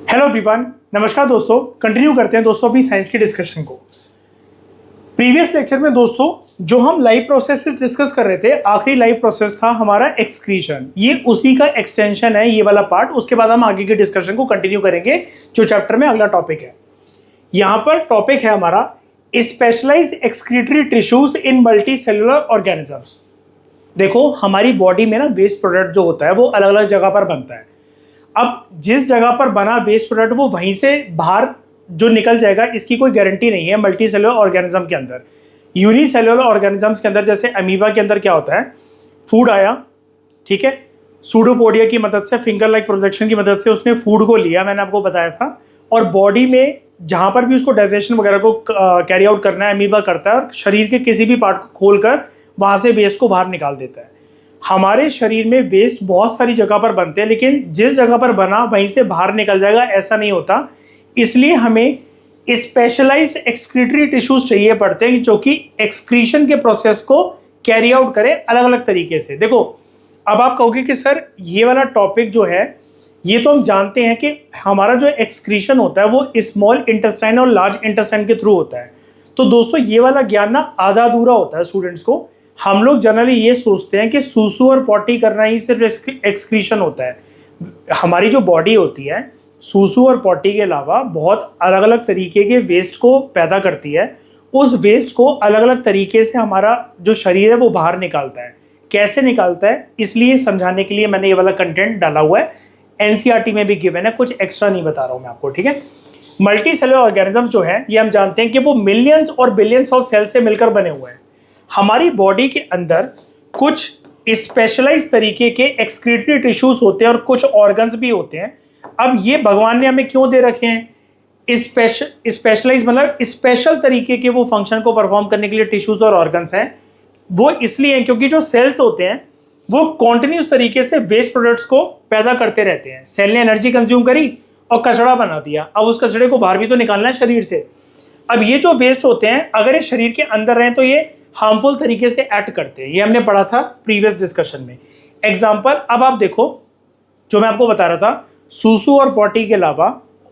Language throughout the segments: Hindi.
हेलो एवरीवन, नमस्कार दोस्तों। कंटिन्यू करते हैं दोस्तों अपनी साइंस की डिस्कशन को। प्रीवियस लेक्चर में दोस्तों जो हम लाइफ प्रोसेस डिस्कस कर रहे थे, आखिरी लाइफ प्रोसेस था हमारा एक्सक्रीशन। ये उसी का एक्सटेंशन है ये वाला पार्ट। उसके बाद हम आगे की डिस्कशन को कंटिन्यू करेंगे जो चैप्टर में अगला टॉपिक है। यहाँ पर टॉपिक है हमारा specialised excretory tissues in multicellular organisms. देखो हमारी बॉडी में ना वेस्ट प्रोडक्ट जो होता है वो अलग अलग जगह पर बनता है। अब जिस जगह पर बना वेस्ट प्रोडक्ट वो वहीं से बाहर जो निकल जाएगा इसकी कोई गारंटी नहीं है। मल्टी सेलुलर ऑर्गेनिज्म के अंदर, यूनिसेलुलर ऑर्गेनिजम्स के अंदर, जैसे अमीबा के अंदर क्या होता है, फूड आया, ठीक है, सूडोपोडिया की मदद से, फिंगर लाइक प्रोजेक्शन की मदद से उसने फूड को लिया, मैंने आपको बताया था, और बॉडी में जहाँ पर भी उसको डाइजेशन वगैरह को कैरी आउट करना है अमीबा करता है और शरीर के किसी भी पार्ट को खोलकर वहाँ से वेस्ट को बाहर निकाल देता है। हमारे शरीर में वेस्ट बहुत सारी जगह पर बनते हैं, लेकिन जिस जगह पर बना वहीं से बाहर निकल जाएगा ऐसा नहीं होता। इसलिए हमें स्पेशलाइज्ड एक्सक्रीटरी टिश्यूज चाहिए पड़ते हैं जो कि एक्सक्रीशन के प्रोसेस को कैरी आउट करें अलग अलग तरीके से। देखो अब आप कहोगे कि सर ये वाला टॉपिक जो है ये तो हम जानते हैं कि हमारा जो एक्सक्रीशन होता है वो स्मॉल इंटेस्टाइन और लार्ज इंटेस्टाइन के थ्रू होता है। तो दोस्तों ये वाला ज्ञान ना आधा अधूरा होता है स्टूडेंट्स को। हम लोग जनरली ये सोचते हैं कि सूसू और पॉटी करना ही सिर्फ एक्सक्रीशन होता है। हमारी जो बॉडी होती है सूसू और पॉटी के अलावा बहुत अलग अलग तरीके के वेस्ट को पैदा करती है। उस वेस्ट को अलग अलग तरीके से हमारा जो शरीर है वो बाहर निकालता है। कैसे निकालता है इसलिए समझाने के लिए मैंने ये वाला कंटेंट डाला हुआ है। एनसीईआरटी में भी गिवन है, कुछ एक्स्ट्रा नहीं बता रहा हूँ मैं आपको, ठीक है। मल्टी सेलुलर ऑर्गेनिज्म जो है ये हम जानते हैं कि वो मिलियंस और बिलियंस ऑफ सेल से मिलकर बने हुए हैं। हमारी बॉडी के अंदर कुछ स्पेशलाइज तरीके के एक्सक्रीटरी टिश्यूज होते हैं और कुछ ऑर्गन्स भी होते हैं। अब ये भगवान ने हमें क्यों दे रखे हैं? स्पेशलाइज मतलब स्पेशल तरीके के वो फंक्शन को परफॉर्म करने के लिए टिश्यूज और ऑर्गन्स हैं। वो इसलिए हैं क्योंकि जो सेल्स होते हैं वो कॉन्टिन्यूस तरीके से वेस्ट प्रोडक्ट्स को पैदा करते रहते हैं। सेल ने एनर्जी कंज्यूम करी और कचरा बना दिया, अब उस कचरे को बाहर भी तो निकालना है शरीर से। अब ये जो वेस्ट होते हैं अगर ये शरीर के अंदर रहें तो ये हार्मफुल तरीके से एक्ट करते हैं। ये हमने पढ़ा था प्रीवियस डिस्कशन में। एग्जाम्पल अब आप देखो जो मैं आपको बता रहा था, सूसू और पॉटी के अलावा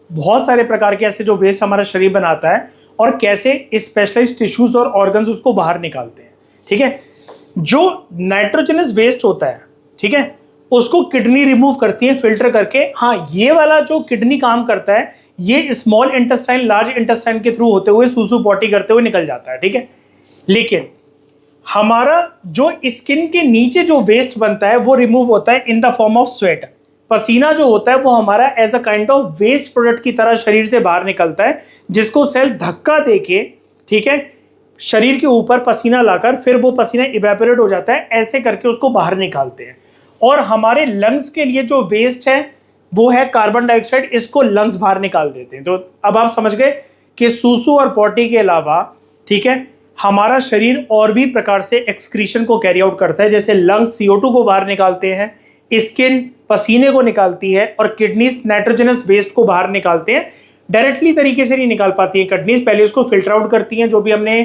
बहुत सारे प्रकार के ऐसे जो वेस्ट हमारा शरीर बनाता है और कैसे स्पेशलाइज्ड टिश्यूज और ऑर्गन्स उसको बाहर निकालते हैं, ठीक है। जो नाइट्रोजनस वेस्ट होता है, ठीक है, उसको किडनी रिमूव करती है फिल्टर करके। हाँ, ये वाला जो किडनी काम करता है ये स्मॉल इंटेस्टाइन लार्ज इंटेस्टाइन के थ्रू होते हुए सूसू पॉटी करते हुए निकल जाता है, ठीक है। लेकिन हमारा जो स्किन के नीचे जो वेस्ट बनता है वो रिमूव होता है in the form of sweat. पसीना जो होता है वो हमारा as a kind of waste product की तरह शरीर से बाहर निकलता है, जिसको सेल धक्का देके, ठीक है, शरीर के ऊपर पसीना लाकर फिर वो पसीना इवेपोरेट हो जाता है, ऐसे करके उसको बाहर निकालते हैं। और हमारे लंग्स के लिए जो वेस्ट है वो है कार्बन डाइऑक्साइड, इसको लंग्स बाहर निकाल देते हैं। तो अब आप समझ गए कि सूसू और पॉटी के अलावा, ठीक है, हमारा शरीर और भी प्रकार से एक्सक्रीशन को कैरी आउट करता है। जैसे लंग्स CO2 को बाहर निकालते हैं, स्किन पसीने को निकालती है और किडनीज नाइट्रोजनस वेस्ट को बाहर निकालते हैं। डायरेक्टली तरीके से नहीं निकाल पाती है किडनीज, पहले उसको फिल्टर आउट करती हैं, जो भी हमने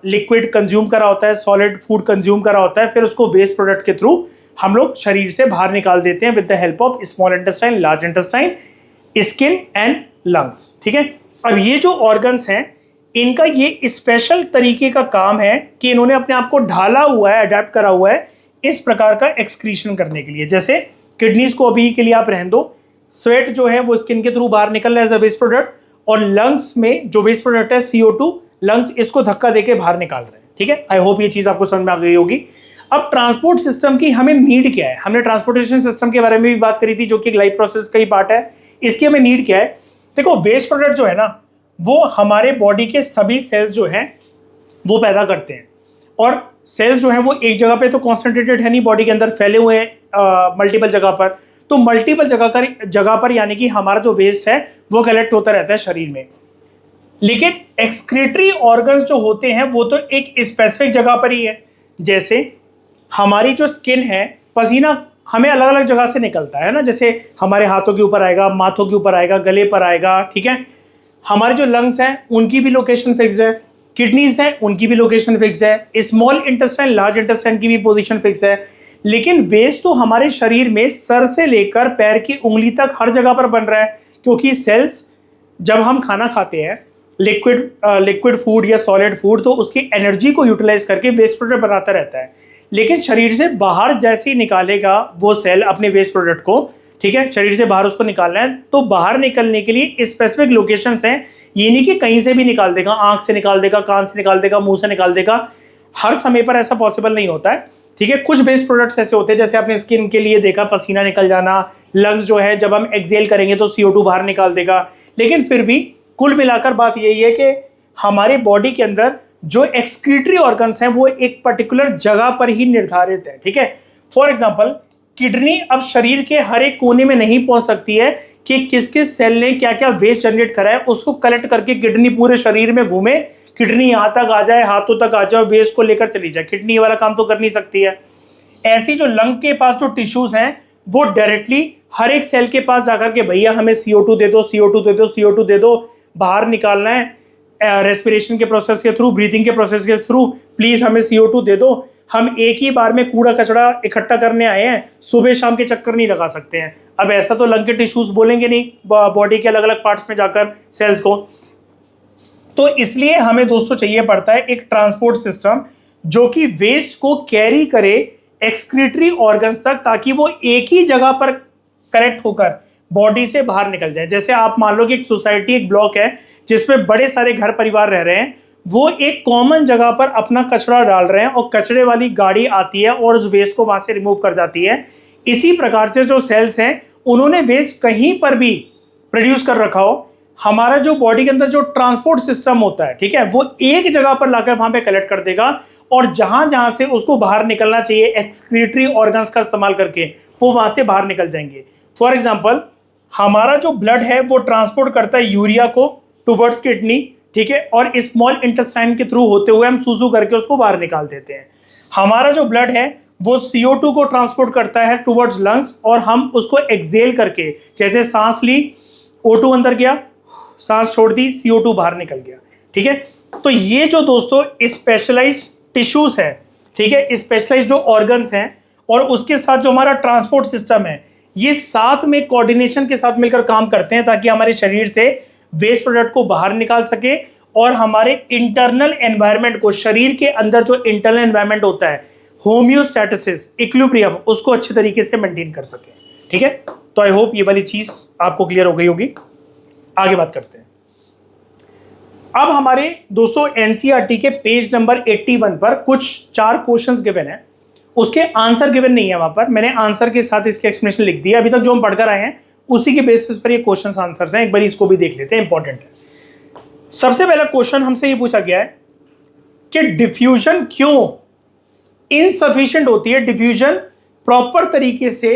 लिक्विड कंज्यूम करा होता है, सॉलिड फूड कंज्यूम करा होता है, फिर उसको वेस्ट प्रोडक्ट के थ्रू हम लोग शरीर से बाहर निकाल देते हैं with the help of small intestine, large intestine, skin and lungs, ठीक है। अब ये जो ऑर्गन्स हैं इनका ये स्पेशल तरीके का काम है कि इन्होंने अपने आप को ढाला हुआ है, अडेप्ट करा हुआ है इस प्रकार का एक्सक्रीशन करने के लिए। जैसे किडनीज को अभी के लिए आप रहने दो, स्वेट जो है वो स्किन के थ्रू बाहर निकल रहा है एज अ वेस्ट प्रोडक्ट, और लंग्स में जो वेस्ट प्रोडक्ट है CO2, लंग्स इसको धक्का देके बाहर निकाल रहे हैं, ठीक है। आई होप ये चीज आपको समझ में आ गई होगी। अब ट्रांसपोर्ट सिस्टम की हमें नीड क्या है? हमने ट्रांसपोर्टेशन सिस्टम के बारे में भी बात करी थी जो कि लाइफ प्रोसेस का ही पार्ट है। इसकी हमें नीड क्या है? देखो वेस्ट प्रोडक्ट जो है ना वो हमारे बॉडी के सभी सेल्स जो हैं वो पैदा करते हैं, और सेल्स जो हैं वो एक जगह पे तो कॉन्सेंट्रेटेड है नहीं, बॉडी के अंदर फैले हुए हैं मल्टीपल जगह पर। तो मल्टीपल जगह पर यानी कि हमारा जो वेस्ट है वो कलेक्ट होता रहता है शरीर में। लेकिन एक्सक्रीटरी ऑर्गन्स जो होते हैं वो तो एक स्पेसिफिक जगह पर ही है। जैसे हमारी जो स्किन है, पसीना हमें अलग अलग जगह से निकलता है ना, जैसे हमारे हाथों के ऊपर आएगा, माथों के ऊपर आएगा, गले पर आएगा, ठीक है। हमारे जो लंग्स हैं उनकी भी लोकेशन फिक्स है, किडनीज हैं उनकी भी लोकेशन फिक्स है, स्मॉल इंटेस्टाइन लार्ज इंटेस्टाइन की भी पोजीशन फिक्स है। लेकिन वेस्ट तो हमारे शरीर में सर से लेकर पैर की उंगली तक हर जगह पर बन रहा है, क्योंकि सेल्स जब हम खाना खाते हैं लिक्विड फूड या सॉलिड फूड, तो उसकी एनर्जी को यूटिलाइज करके वेस्ट प्रोडक्ट बनाता रहता है। लेकिन शरीर से बाहर जैसे ही निकालेगा वो सेल अपने वेस्ट प्रोडक्ट को, ठीक है, शरीर से बाहर उसको निकालना है, तो बाहर निकलने के लिए स्पेसिफिक लोकेशंस हैं। ये नहीं कि कहीं से भी निकाल देगा, आंख से निकाल देगा, कान से निकाल देगा, मुंह से निकाल देगा, हर समय पर ऐसा पॉसिबल नहीं होता है, ठीक है। कुछ वेस्ट प्रोडक्ट्स ऐसे होते हैं, जैसे आपने स्किन के लिए देखा पसीना निकल जाना, लंग्स जो है जब हम एक्सेल करेंगे तो CO2 बाहर निकाल देगा। लेकिन फिर भी कुल मिलाकर बात यही है कि हमारे बॉडी के अंदर जो एक्सक्रीटरी ऑर्गन्स हैं वो एक पर्टिकुलर जगह पर ही निर्धारित है, ठीक है। फॉर एग्जांपल किडनी अब शरीर के हर एक कोने में नहीं पहुंच सकती है कि किस किस सेल ने क्या क्या वेस्ट जनरेट करा है, उसको कलेक्ट करके किडनी पूरे शरीर में घूमे, किडनी यहाँ तक आ जाए, हाथों तक आ जाए, वेस्ट को लेकर चली जाए। किडनी वाला काम तो कर नहीं सकती है। ऐसी जो लंग के पास जो टिश्यूज हैं वो डायरेक्टली हर एक सेल के पास जाकर के भैया हमें CO2 दे दो, CO2 दे दो, CO2 दे दो, बाहर निकालना है रेस्पिरेशन के प्रोसेस के थ्रू, ब्रीथिंग के प्रोसेस के थ्रू, प्लीज हमें CO2 दे दो। हम एक ही बार में कूड़ा कचरा इकट्ठा करने आए हैं, सुबह शाम के चक्कर नहीं लगा सकते हैं। अब ऐसा तो लंग के टिश्यूज बोलेंगे नहीं बॉडी के अलग अलग पार्ट्स में जाकर सेल्स को, तो इसलिए हमें दोस्तों चाहिए पड़ता है एक ट्रांसपोर्ट सिस्टम जो कि वेस्ट को कैरी करे एक्सक्रीटरी ऑर्गन्स तक, ताकि वो एक ही जगह पर करेक्ट होकर बॉडी से बाहर निकल जाए। जैसे आप मान लो कि एक सोसाइटी, एक ब्लॉक है जिसमें बड़े सारे घर परिवार रह रहे हैं, वो एक कॉमन जगह पर अपना कचरा डाल रहे हैं और कचरे वाली गाड़ी आती है और उस वेस्ट को वहां से रिमूव कर जाती है। इसी प्रकार से जो सेल्स हैं उन्होंने वेस्ट कहीं पर भी प्रोड्यूस कर रखा हो, हमारा जो बॉडी के अंदर जो ट्रांसपोर्ट सिस्टम होता है, ठीक है, वो एक जगह पर लाकर वहां पे कलेक्ट कर देगा और जहां जहां से उसको बाहर निकलना चाहिए एक्सक्रीटरी ऑर्गन्स का इस्तेमाल करके, वो वहां से बाहर निकल जाएंगे। फॉर एग्जाम्पल हमारा जो ब्लड है वो ट्रांसपोर्ट करता है यूरिया को टुवर्ड्स किडनी, ठीक है, और स्मॉल इंटेस्टाइन के थ्रू होते हुए हम सूसू करके उसको बाहर निकाल देते हैं। हमारा जो ब्लड है वो CO2 को ट्रांसपोर्ट करता है टुवर्ड्स लंग्स और हम उसको एक्सेल करके, जैसे सांस ली, O2 अंदर गया, सांस छोड़ दी, CO2 बाहर निकल गया, ठीक है। तो ये जो दोस्तों स्पेशलाइज्ड टिश्यूज है, ठीक है, स्पेशलाइज्ड जो ऑर्गन्स हैं और उसके साथ जो हमारा ट्रांसपोर्ट सिस्टम है, ये साथ में कोऑर्डिनेशन के साथ मिलकर काम करते हैं ताकि हमारे शरीर से वेस्ट प्रोडक्ट को बाहर निकाल सके और हमारे इंटरनल एनवायरनमेंट को, शरीर के अंदर जो इंटरनल एनवायरनमेंट होता है, होम्योस्टैटिस, इक्विलिब्रियम, उसको अच्छे तरीके से मेंटेन कर सके, ठीक है। तो आई होप ये वाली चीज आपको क्लियर हो गई होगी। आगे बात करते हैं। अब हमारे दोस्तों NCERT के पेज नंबर 81 पर कुछ 4 क्वेश्चंस गिवन है, उसके आंसर गिवन नहीं है वहां पर, मैंने आंसर के साथ इसके एक्सप्लेनेशन लिख दिया। अभी तक जो हम पढ़कर आए हैं उसी के बेसिस पर ये क्वेश्चंस आंसर्स हैं, एक बार इसको भी देख लेते हैं, इंपॉर्टेंट है। सबसे पहला क्वेश्चन हमसे ये पूछा गया है कि डिफ्यूजन क्यों इनसफिशिएंट होती है। डिफ्यूजन प्रॉपर तरीके से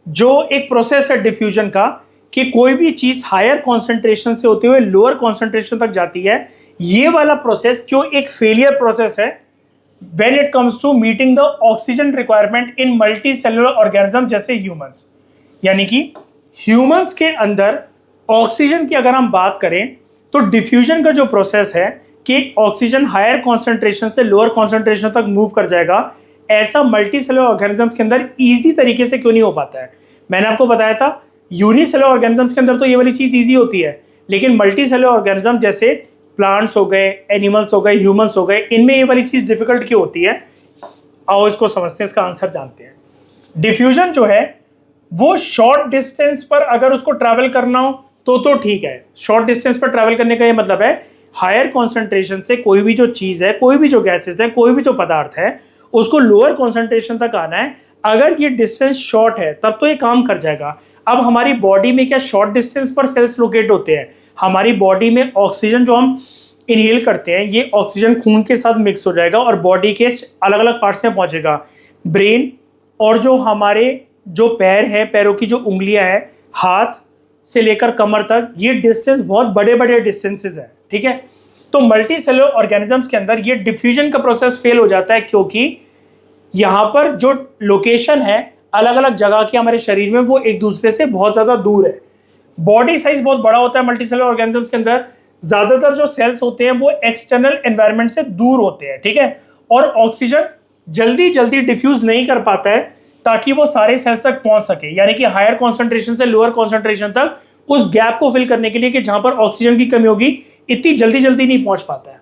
जो एक प्रोसेस है डिफ्यूजन का, कि कोई भी चीज हायर कॉन्सेंट्रेशन से होते हुए लोअर कॉन्सेंट्रेशन तक जाती है, ये वाला प्रोसेस क्यों एक फेलियर प्रोसेस है when it comes to meeting the oxygen requirement in multicellular organism जैसे ह्यूमंस। यानी कि ह्यूमंस के अंदर ऑक्सीजन की अगर हम बात करें तो डिफ्यूजन का जो प्रोसेस है कि ऑक्सीजन हायर कॉन्सेंट्रेशन से लोअर कॉन्सेंट्रेशन तक मूव कर जाएगा, ऐसा मल्टीसेलुलर ऑर्गेनिजम्स के अंदर इजी तरीके से क्यों नहीं हो पाता है। मैंने आपको बताया था यूनिसेलुलर ऑर्गेनिजम्स के अंदर तो ये वाली चीज इजी होती है, लेकिन मल्टीसेलुलर ऑर्गेनिज्म जैसे प्लांट्स हो गए, एनिमल्स हो गए, ह्यूमंस हो गए, इनमें ये वाली चीज डिफिकल्ट क्यों होती है। आओ इसको समझते हैं, इसका आंसर जानते हैं। डिफ्यूजन जो है वो शॉर्ट डिस्टेंस पर अगर उसको ट्रैवल करना हो तो ठीक है। शॉर्ट डिस्टेंस पर ट्रैवल करने का ये मतलब है हायर कॉन्सेंट्रेशन से कोई भी जो चीज है, कोई भी जो गैसेस है, कोई भी जो पदार्थ है, उसको लोअर कॉन्सेंट्रेशन तक आना है। अगर ये डिस्टेंस शॉर्ट है तब तो ये काम कर जाएगा। अब हमारी बॉडी में क्या शॉर्ट डिस्टेंस पर सेल्स लोकेट होते हैं। हमारी बॉडी में ऑक्सीजन जो हम इनहेल करते हैं, ये ऑक्सीजन खून के साथ मिक्स हो जाएगा और बॉडी के अलग अलग पार्ट्स में पहुंचेगा। ब्रेन और जो हमारे जो पैर है, पैरों की जो उंगलियां हैं, हाथ से लेकर कमर तक, ये डिस्टेंस बहुत बड़े बड़े डिस्टेंसेस है, ठीक है। तो मल्टी सेलुलर ऑर्गेनिजम्स के अंदर ये डिफ्यूजन का प्रोसेस फेल हो जाता है, क्योंकि यहाँ पर जो लोकेशन है अलग अलग जगह की हमारे शरीर में, वो एक दूसरे से बहुत ज्यादा दूर है। बॉडी साइज बहुत बड़ा होता है मल्टी सेलुलर ऑर्गेनिजम्स के अंदर, ज्यादातर जो सेल्स होते हैं वो एक्सटर्नल एनवायरनमेंट से दूर होते हैं, ठीक है। और ऑक्सीजन जल्दी जल्दी डिफ्यूज नहीं कर पाता है, ताकि वो सारे सेल्स तक पहुंच सके, यानी कि हायर कॉन्सेंट्रेशन से लोअर कॉन्सेंट्रेशन तक उस गैप को फिल करने के लिए कि जहां पर ऑक्सीजन की कमी होगी, इतनी जल्दी जल्दी नहीं पहुंच पाता है।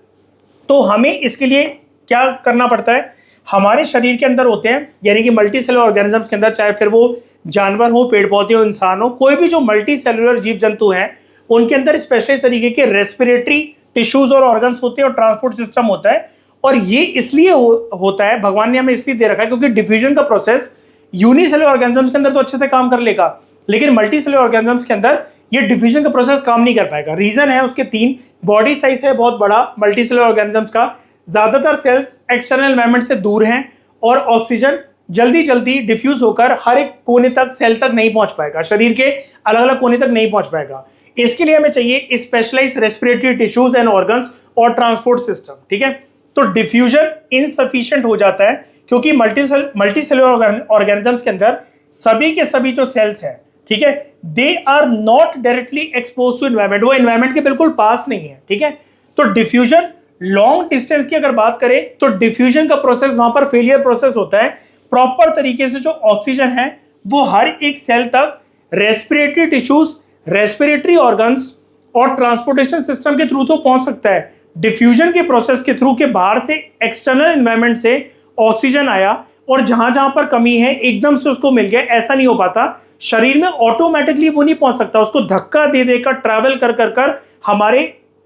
तो हमें इसके लिए क्या करना पड़ता है, हमारे शरीर के अंदर होते हैं, यानी कि मल्टी सेलुलर ऑर्गेनिजम्स के अंदर, चाहे फिर वो जानवर हो, पेड़ पौधे हो, इंसान हो, कोई भी जो मल्टी सेलुलर जीव जंतु हैं, उनके अंदर स्पेशलाइज तरीके के रेस्पिरेटरी टिश्यूज और ऑर्गन्स होते हैं और ट्रांसपोर्ट सिस्टम होता है। और ये इसलिए होता है, भगवान ने हमें इसलिए दे रखा है क्योंकि डिफ्यूजन का प्रोसेस यूनिसेलुलर ऑर्गेनिजम्स के अंदर तो अच्छे से काम कर लेगा, लेकिन मल्टी सेलुलर ऑर्गेनिजम्स के अंदर ये डिफ्यूजन का प्रोसेस काम नहीं कर पाएगा। रीजन है उसके तीन, बॉडी साइज है बहुत बड़ा मल्टी सेलुलर ऑर्गेनिजम्स का, ज्यादातर सेल्स एक्सटर्नल एनवायरनमेंट से दूर हैं, और ऑक्सीजन जल्दी जल्दी डिफ्यूज होकर हर एक कोने तक, सेल तक नहीं पहुंच पाएगा, शरीर के अलग अलग कोने तक नहीं पहुंच पाएगा। इसके लिए हमें चाहिए specialised respiratory tissues and organs और ट्रांसपोर्ट सिस्टम, ठीक है। तो डिफ्यूजन इनसफिशिएंट हो जाता है क्योंकि मल्टी सेलुलर ऑर्गेनिजम्स के अंदर सभी के सभी जो सेल्स हैं, ठीक है, they are not directly expose to environment, वो एनवायरनमेंट के बिल्कुल पास नहीं है, ठीक है। तो डिफ्यूजन लॉन्ग डिस्टेंस की अगर बात करें तो डिफ्यूजन का प्रोसेस वहां पर फेलियर प्रोसेस होता है। प्रॉपर तरीके से जो ऑक्सीजन है वो हर एक सेल तक रेस्पिरेटरी टिश्यूज, रेस्पिरेटरी ऑर्गन्स और ट्रांसपोर्टेशन सिस्टम के थ्रू तो पहुंच सकता है। डिफ्यूजन के प्रोसेस के थ्रू के बाहर से एक्सटर्नल एनवायरनमेंट से ऑक्सीजन आया और जहां जहां पर कमी है एकदम से उसको मिल गया, ऐसा नहीं हो पाता। शरीर में ऑटोमेटिकली वो नहीं पहुंच सकता, उसको धक्का दे देकर ट्रैवल कर कर कर हमारे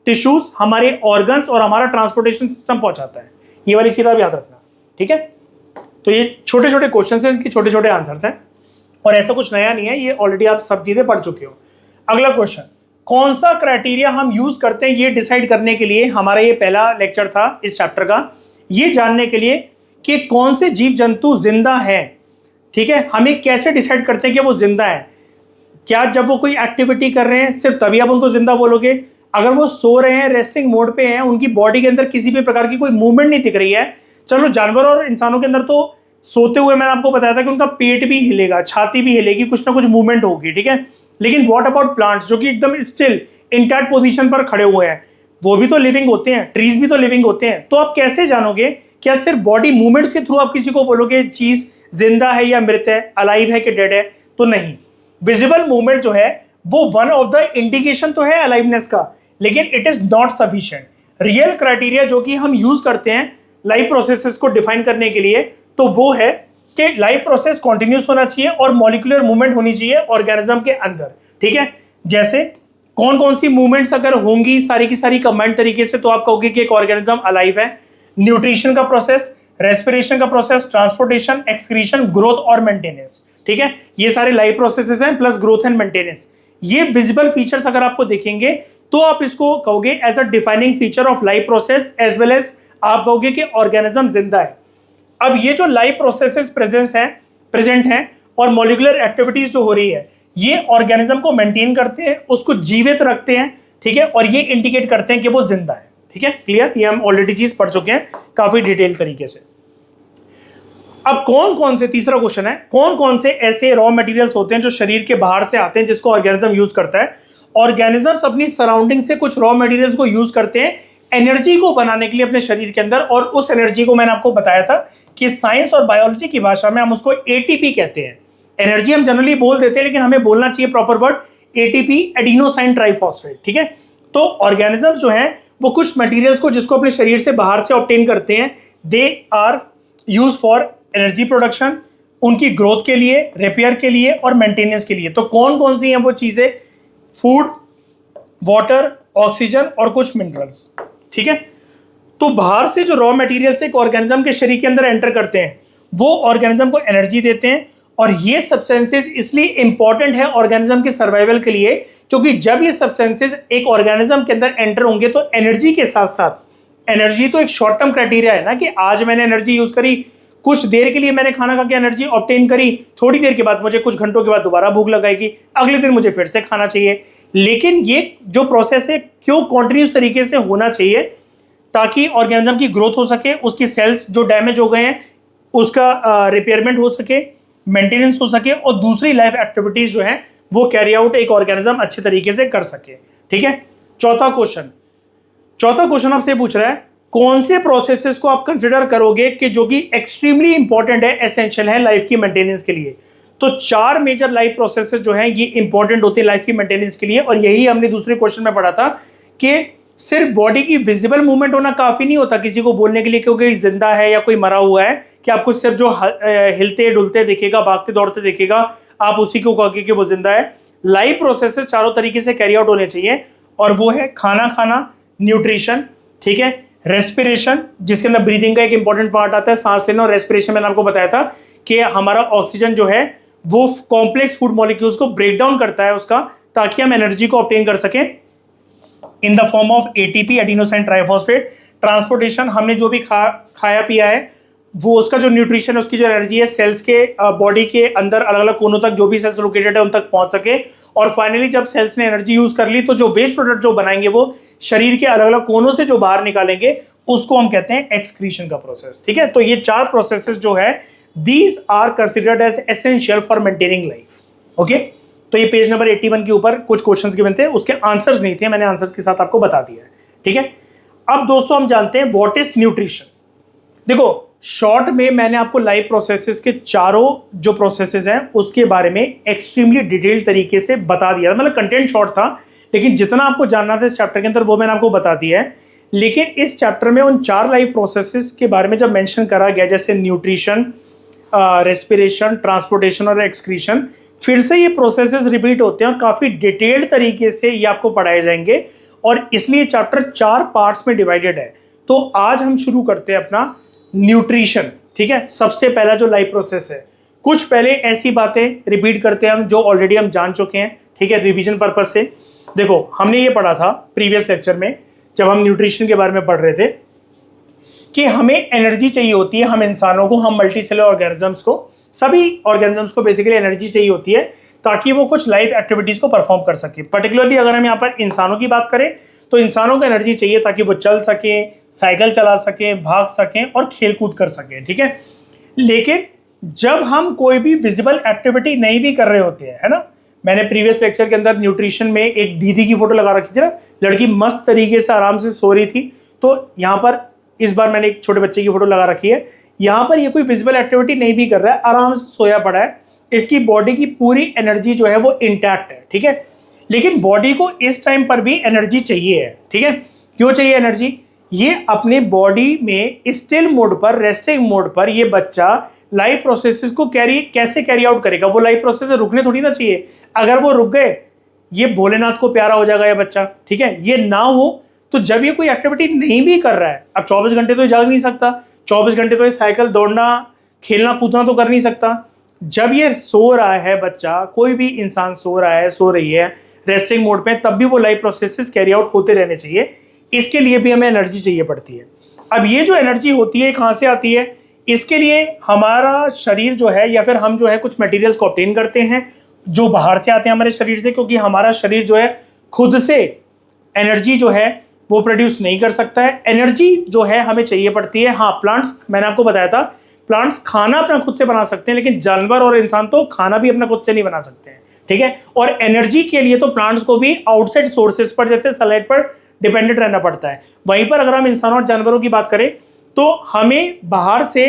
टिश्यूज, हमारे ऑर्गन्स और हमारा ट्रांसपोर्टेशन सिस्टम पहुंचाता है। ये वाली चीज आप याद रखना, ठीक है। तो ये छोटे छोटे क्वेश्चन हैं, इसके छोटे छोटे आंसर्स हैं और ऐसा कुछ नया नहीं है, ये ऑलरेडी आप सब चीजें पढ़ चुके हो। अगला क्वेश्चन, कौन सा क्राइटेरिया हम यूज करते हैं ये डिसाइड करने के लिए, हमारा ये पहला लेक्चर था इस चैप्टर का, ये जानने के लिए कि कौन से जीव जंतु जिंदा है, ठीक है। हमें कैसे डिसाइड करते हैं कि वो जिंदा है? क्या जब वो कोई एक्टिविटी कर रहे हैं सिर्फ तभी आप उनको जिंदा बोलोगे? अगर वो सो रहे हैं, रेस्टिंग मोड पे हैं, उनकी बॉडी के अंदर किसी भी प्रकार की कोई मूवमेंट नहीं दिख रही है, चलो जानवर और इंसानों के अंदर तो सोते हुए मैंने आपको बताया था कि उनका पेट भी हिलेगा, छाती भी हिलेगी, कुछ ना कुछ मूवमेंट होगी, ठीक है। लेकिन व्हाट अबाउट प्लांट्स जो कि एकदम स्टिल इंटैक्ट पोजीशन पर खड़े हुए हैं, वो भी तो लिविंग होते हैं, ट्रीज भी तो लिविंग होते हैं। तो आप कैसे जानोगे? क्या सिर्फ बॉडी मूवमेंट्स के थ्रू आप किसी को बोलोगे चीज जिंदा है या मृत है, अलाइव है कि डेड है? तो नहीं, विजिबल मूवमेंट जो है वो वन ऑफ द इंडिकेशन तो है अलाइवनेस का, लेकिन it is not sufficient. Real criteria जो कि हम यूज करते हैं लाइफ प्रोसेसेस को डिफाइन करने के लिए, तो वो है कि लाइफ प्रोसेस कॉन्टिन्यूस होना चाहिए और मॉलिक्यूलर मूवमेंट होनी चाहिए ऑर्गेनिज्म के अंदर, ठीक है। जैसे कौन कौन सी मूवमेंट्स अगर होंगी सारी की सारी कंबाइंड तरीके से, तो आप कहोगे कि एक ऑर्गेनिज्म अलाइव है। न्यूट्रिशन का प्रोसेस, रेस्पिरेशन का प्रोसेस, ट्रांसपोर्टेशन, एक्सक्रीशन, ग्रोथ और मेंटेनेंस, ठीक है। ये सारे लाइफ प्रोसेसेस हैं, प्लस ग्रोथ एंड मेंटेनेंस। ये विजिबल फीचर्स अगर आपको दिखेंगे तो आप इसको कहोगे as a defining feature of life process, as well as आप कहोगे कि ऑर्गेनिज्म जिंदा है। अब ये जो लाइफ प्रोसेसेस प्रेजेंट हैं और मॉलिक्यूलर एक्टिविटीज जो हो रही है, ये ऑर्गेनिज्म को मेंटेन करते हैं, उसको जीवित रखते हैं, ठीक है, और ये इंडिकेट करते हैं कि वो जिंदा है, ठीक है। क्लियर? ये हम ऑलरेडी चीज पढ़ चुके हैं काफी डिटेल तरीके से। अब कौन कौन से, तीसरा क्वेश्चन है, कौन कौन से ऐसे रॉ मटेरियल्स होते हैं जो शरीर के बाहर से आते हैं जिसको ऑर्गेनिज्म यूज करता है? ऑर्गेनिजम्स अपनी सराउंडिंग से कुछ रॉ मटेरियल्स को यूज करते हैं एनर्जी को बनाने के लिए अपने शरीर के अंदर, और उस एनर्जी को मैंने आपको बताया था कि साइंस और बायोलॉजी की भाषा में हम उसको एटीपी कहते हैं। एनर्जी हम जनरली बोल देते हैं, लेकिन हमें बोलना चाहिए proper word ATP, adenosine triphosphate, ठीक है। तो ऑर्गेनिजम्स जो हैं वो कुछ मटेरियल्स को जिसको अपने शरीर से बाहर से ऑब्टेन करते हैं, they are use for energy production, उनकी ग्रोथ के लिए, रिपेयर के लिए और मेंटेनेंस के लिए। तो कौन कौन सी हैं वो चीजें? फूड, वाटर, ऑक्सीजन और कुछ मिनरल्स, ठीक है। तो बाहर से जो रॉ मटेरियल्स एक ऑर्गेनिज्म के शरीर के अंदर एंटर करते हैं वो ऑर्गेनिज्म को एनर्जी देते हैं, और ये सब्सटेंसेस इसलिए इंपॉर्टेंट है ऑर्गेनिज्म के सर्वाइवल के लिए क्योंकि जब ये सब्सटेंसेस एक ऑर्गेनिज्म के अंदर एंटर होंगे तो एनर्जी के साथ साथ, एनर्जी तो एक शॉर्ट टर्म क्राइटेरिया है ना कि आज मैंने एनर्जी यूज करी, कुछ देर के लिए मैंने खाना खा के एनर्जी ऑब्टेन करी, थोड़ी देर के बाद मुझे कुछ घंटों के बाद दोबारा भूख लगाएगी, अगले दिन मुझे फिर से खाना चाहिए। लेकिन ये जो प्रोसेस है क्यों कॉन्टिन्यूस तरीके से होना चाहिए? ताकि ऑर्गेनिज्म की ग्रोथ हो सके, उसकी सेल्स जो डैमेज हो गए हैं उसका रिपेयरमेंट हो सके, मेंटेनेंस हो सके, और दूसरी लाइफ एक्टिविटीज जो है वो कैरी आउट एक ऑर्गेनिज्म अच्छे तरीके से कर सके, ठीक है। चौथा क्वेश्चन आपसे पूछ रहा है कौन से प्रोसेसेस को आप कंसिडर करोगे कि जो कि एक्सट्रीमली इंपॉर्टेंट है, एसेंशियल है लाइफ की मेंटेनेंस के लिए। तो 4 मेजर लाइफ प्रोसेसेस जो हैं ये इंपॉर्टेंट होते हैं लाइफ की मेंटेनेंस के लिए। और यही हमने दूसरे क्वेश्चन में पढ़ा था कि सिर्फ बॉडी की विजिबल मूवमेंट होना काफी नहीं होता किसी को बोलने के लिए क्योंकि जिंदा है या कोई मरा हुआ है, कि आपको सिर्फ जो हिलते डुलते दिखेगा, भागते दौड़ते दिखेगा, आप उसी को कहोगे कि वो जिंदा है। लाइफ प्रोसेसेस चारों तरीके से कैरी आउट होने चाहिए, और वो है खाना खाना, न्यूट्रिशन, ठीक है, रेस्पिरेशन जिसके अंदर ब्रीदिंग का एक इंपॉर्टेंट पार्ट आता है, सांस लेना, और रेस्पिरेशन मैंने आपको बताया था कि हमारा ऑक्सीजन जो है वो कॉम्प्लेक्स फूड मॉलिक्यूल्स को ब्रेक डाउन करता है उसका, ताकि हम एनर्जी को ऑब्टेन कर सकें इन the form of ATP, adenosine triphosphate. Transportation, हमने जो भी खाया पिया है वो उसका जो न्यूट्रिशन है, उसकी जो एनर्जी है सेल्स के बॉडी के अंदर अलग अलग कोनों तक जो भी सेल्स लोकेटेड है उन तक पहुंच सके। और फाइनली जब सेल्स ने एनर्जी यूज कर ली तो जो वेस्ट प्रोडक्ट जो बनाएंगे वो शरीर के अलग अलग कोनों से जो बाहर निकालेंगे उसको हम कहते हैं एक्सक्रीशन का प्रोसेस। ठीक है, तो ये 4 प्रोसेसेस जो है these are considered as essential for maintaining life. Okay, तो ये पेज नंबर 81 के ऊपर कुछ क्वेश्चंस गिवन थे, उसके आंसर्स नहीं थे, मैंने आंसर्स के साथ आपको बता दिया है। ठीक है, अब दोस्तों हम जानते हैं व्हाट इज न्यूट्रिशन। देखो शॉर्ट में मैंने आपको लाइफ प्रोसेसेस के चारों जो प्रोसेसेस हैं उसके बारे में एक्सट्रीमली डिटेल्ड तरीके से बता दिया, मतलब कंटेंट शॉर्ट था लेकिन जितना आपको जानना था इस चैप्टर के अंदर वो मैंने आपको बता दिया है। लेकिन इस चैप्टर में उन 4 लाइफ प्रोसेसेस के बारे में जब मेंशन करा गया, जैसे न्यूट्रिशन, रेस्पिरेशन, ट्रांसपोर्टेशन और एक्सक्रीशन, फिर से ये प्रोसेसेस रिपीट होते हैं और काफी डिटेल्ड तरीके से ये आपको पढ़ाए जाएंगे, और इसलिए चैप्टर 4 पार्ट्स में डिवाइडेड है। तो आज हम शुरू करते हैं अपना न्यूट्रिशन। ठीक है, सबसे पहला जो लाइफ प्रोसेस है, कुछ पहले ऐसी बातें रिपीट करते हैं हम जो ऑलरेडी हम जान चुके हैं। ठीक है, रिवीजन पर्पज से। देखो हमने ये पढ़ा था प्रीवियस लेक्चर में जब हम न्यूट्रिशन के बारे में पढ़ रहे थे कि हमें एनर्जी चाहिए होती है, हम इंसानों को, हम मल्टीसेलुलर ऑर्गेनिजम्स को, सभी ऑर्गेनिजम्स को बेसिकली एनर्जी चाहिए होती है ताकि वो कुछ लाइफ एक्टिविटीज को परफॉर्म कर सके। पर्टिकुलरली अगर हम यहाँ पर इंसानों की बात करें तो इंसानों को एनर्जी चाहिए ताकि वो चल सके, साइकिल चला सके, भाग सकें और खेल कूद कर सकें। ठीक है, लेकिन जब हम कोई भी विजिबल एक्टिविटी नहीं भी कर रहे होते हैं, है ना, मैंने प्रीवियस लेक्चर के अंदर न्यूट्रिशन में एक दीदी की फोटो लगा रखी थी ना, लड़की मस्त तरीके से आराम से सो रही थी, तो यहाँ पर इस बार मैंने एक छोटे बच्चे की फोटो लगा रखी है। यहाँ पर ये कोई विजिबल एक्टिविटी नहीं भी कर रहा है, आराम से सोया पड़ा है, इसकी बॉडी की पूरी एनर्जी जो है वो इंटैक्ट है। ठीक है, लेकिन बॉडी को इस टाइम पर भी एनर्जी चाहिए है। ठीक है, क्यों चाहिए एनर्जी? ये अपने बॉडी में स्टिल मोड पर, रेस्टिंग मोड पर ये बच्चा लाइफ प्रोसेसेस को कैसे कैरी आउट करेगा? वो लाइफ प्रोसेस रुकने थोड़ी ना चाहिए। अगर वो रुक गए, ये भोलेनाथ को प्यारा हो जाएगा ये बच्चा। ठीक है, ये ना हो तो जब ये कोई एक्टिविटी नहीं भी कर रहा है, अब 24 घंटे तो ये जाग नहीं सकता, 24 घंटे तो ये साइकिल दौड़ना, खेलना कूदना तो कर नहीं सकता। जब ये सो रहा है बच्चा, कोई भी इंसान सो रहा है, सो रही है रेस्टिंग मोड पे, तब भी वो लाइफ प्रोसेसेस कैरी आउट होते रहने चाहिए। इसके लिए भी हमें एनर्जी चाहिए पड़ती है। अब ये जो एनर्जी होती है कहाँ से आती है? इसके लिए हमारा शरीर जो है, या फिर हम जो है कुछ मटेरियल्स को ऑब्टेन करते हैं जो बाहर से आते हैं हमारे शरीर से, क्योंकि हमारा शरीर जो है खुद से एनर्जी जो है वो प्रोड्यूस नहीं कर सकता है। एनर्जी जो है हमें चाहिए पड़ती है। हाँ, प्लांट्स, मैंने आपको बताया था प्लांट्स खाना अपना खुद से बना सकते हैं, लेकिन जानवर और इंसान तो खाना भी अपना खुद से नहीं बना सकते हैं। ठीक है, और एनर्जी के लिए तो प्लांट्स को भी आउटसाइड सोर्सेज पर, जैसे सनलाइट पर डिपेंडेंट रहना पड़ता है। वहीं पर अगर हम इंसानों और जानवरों की बात करें तो हमें बाहर से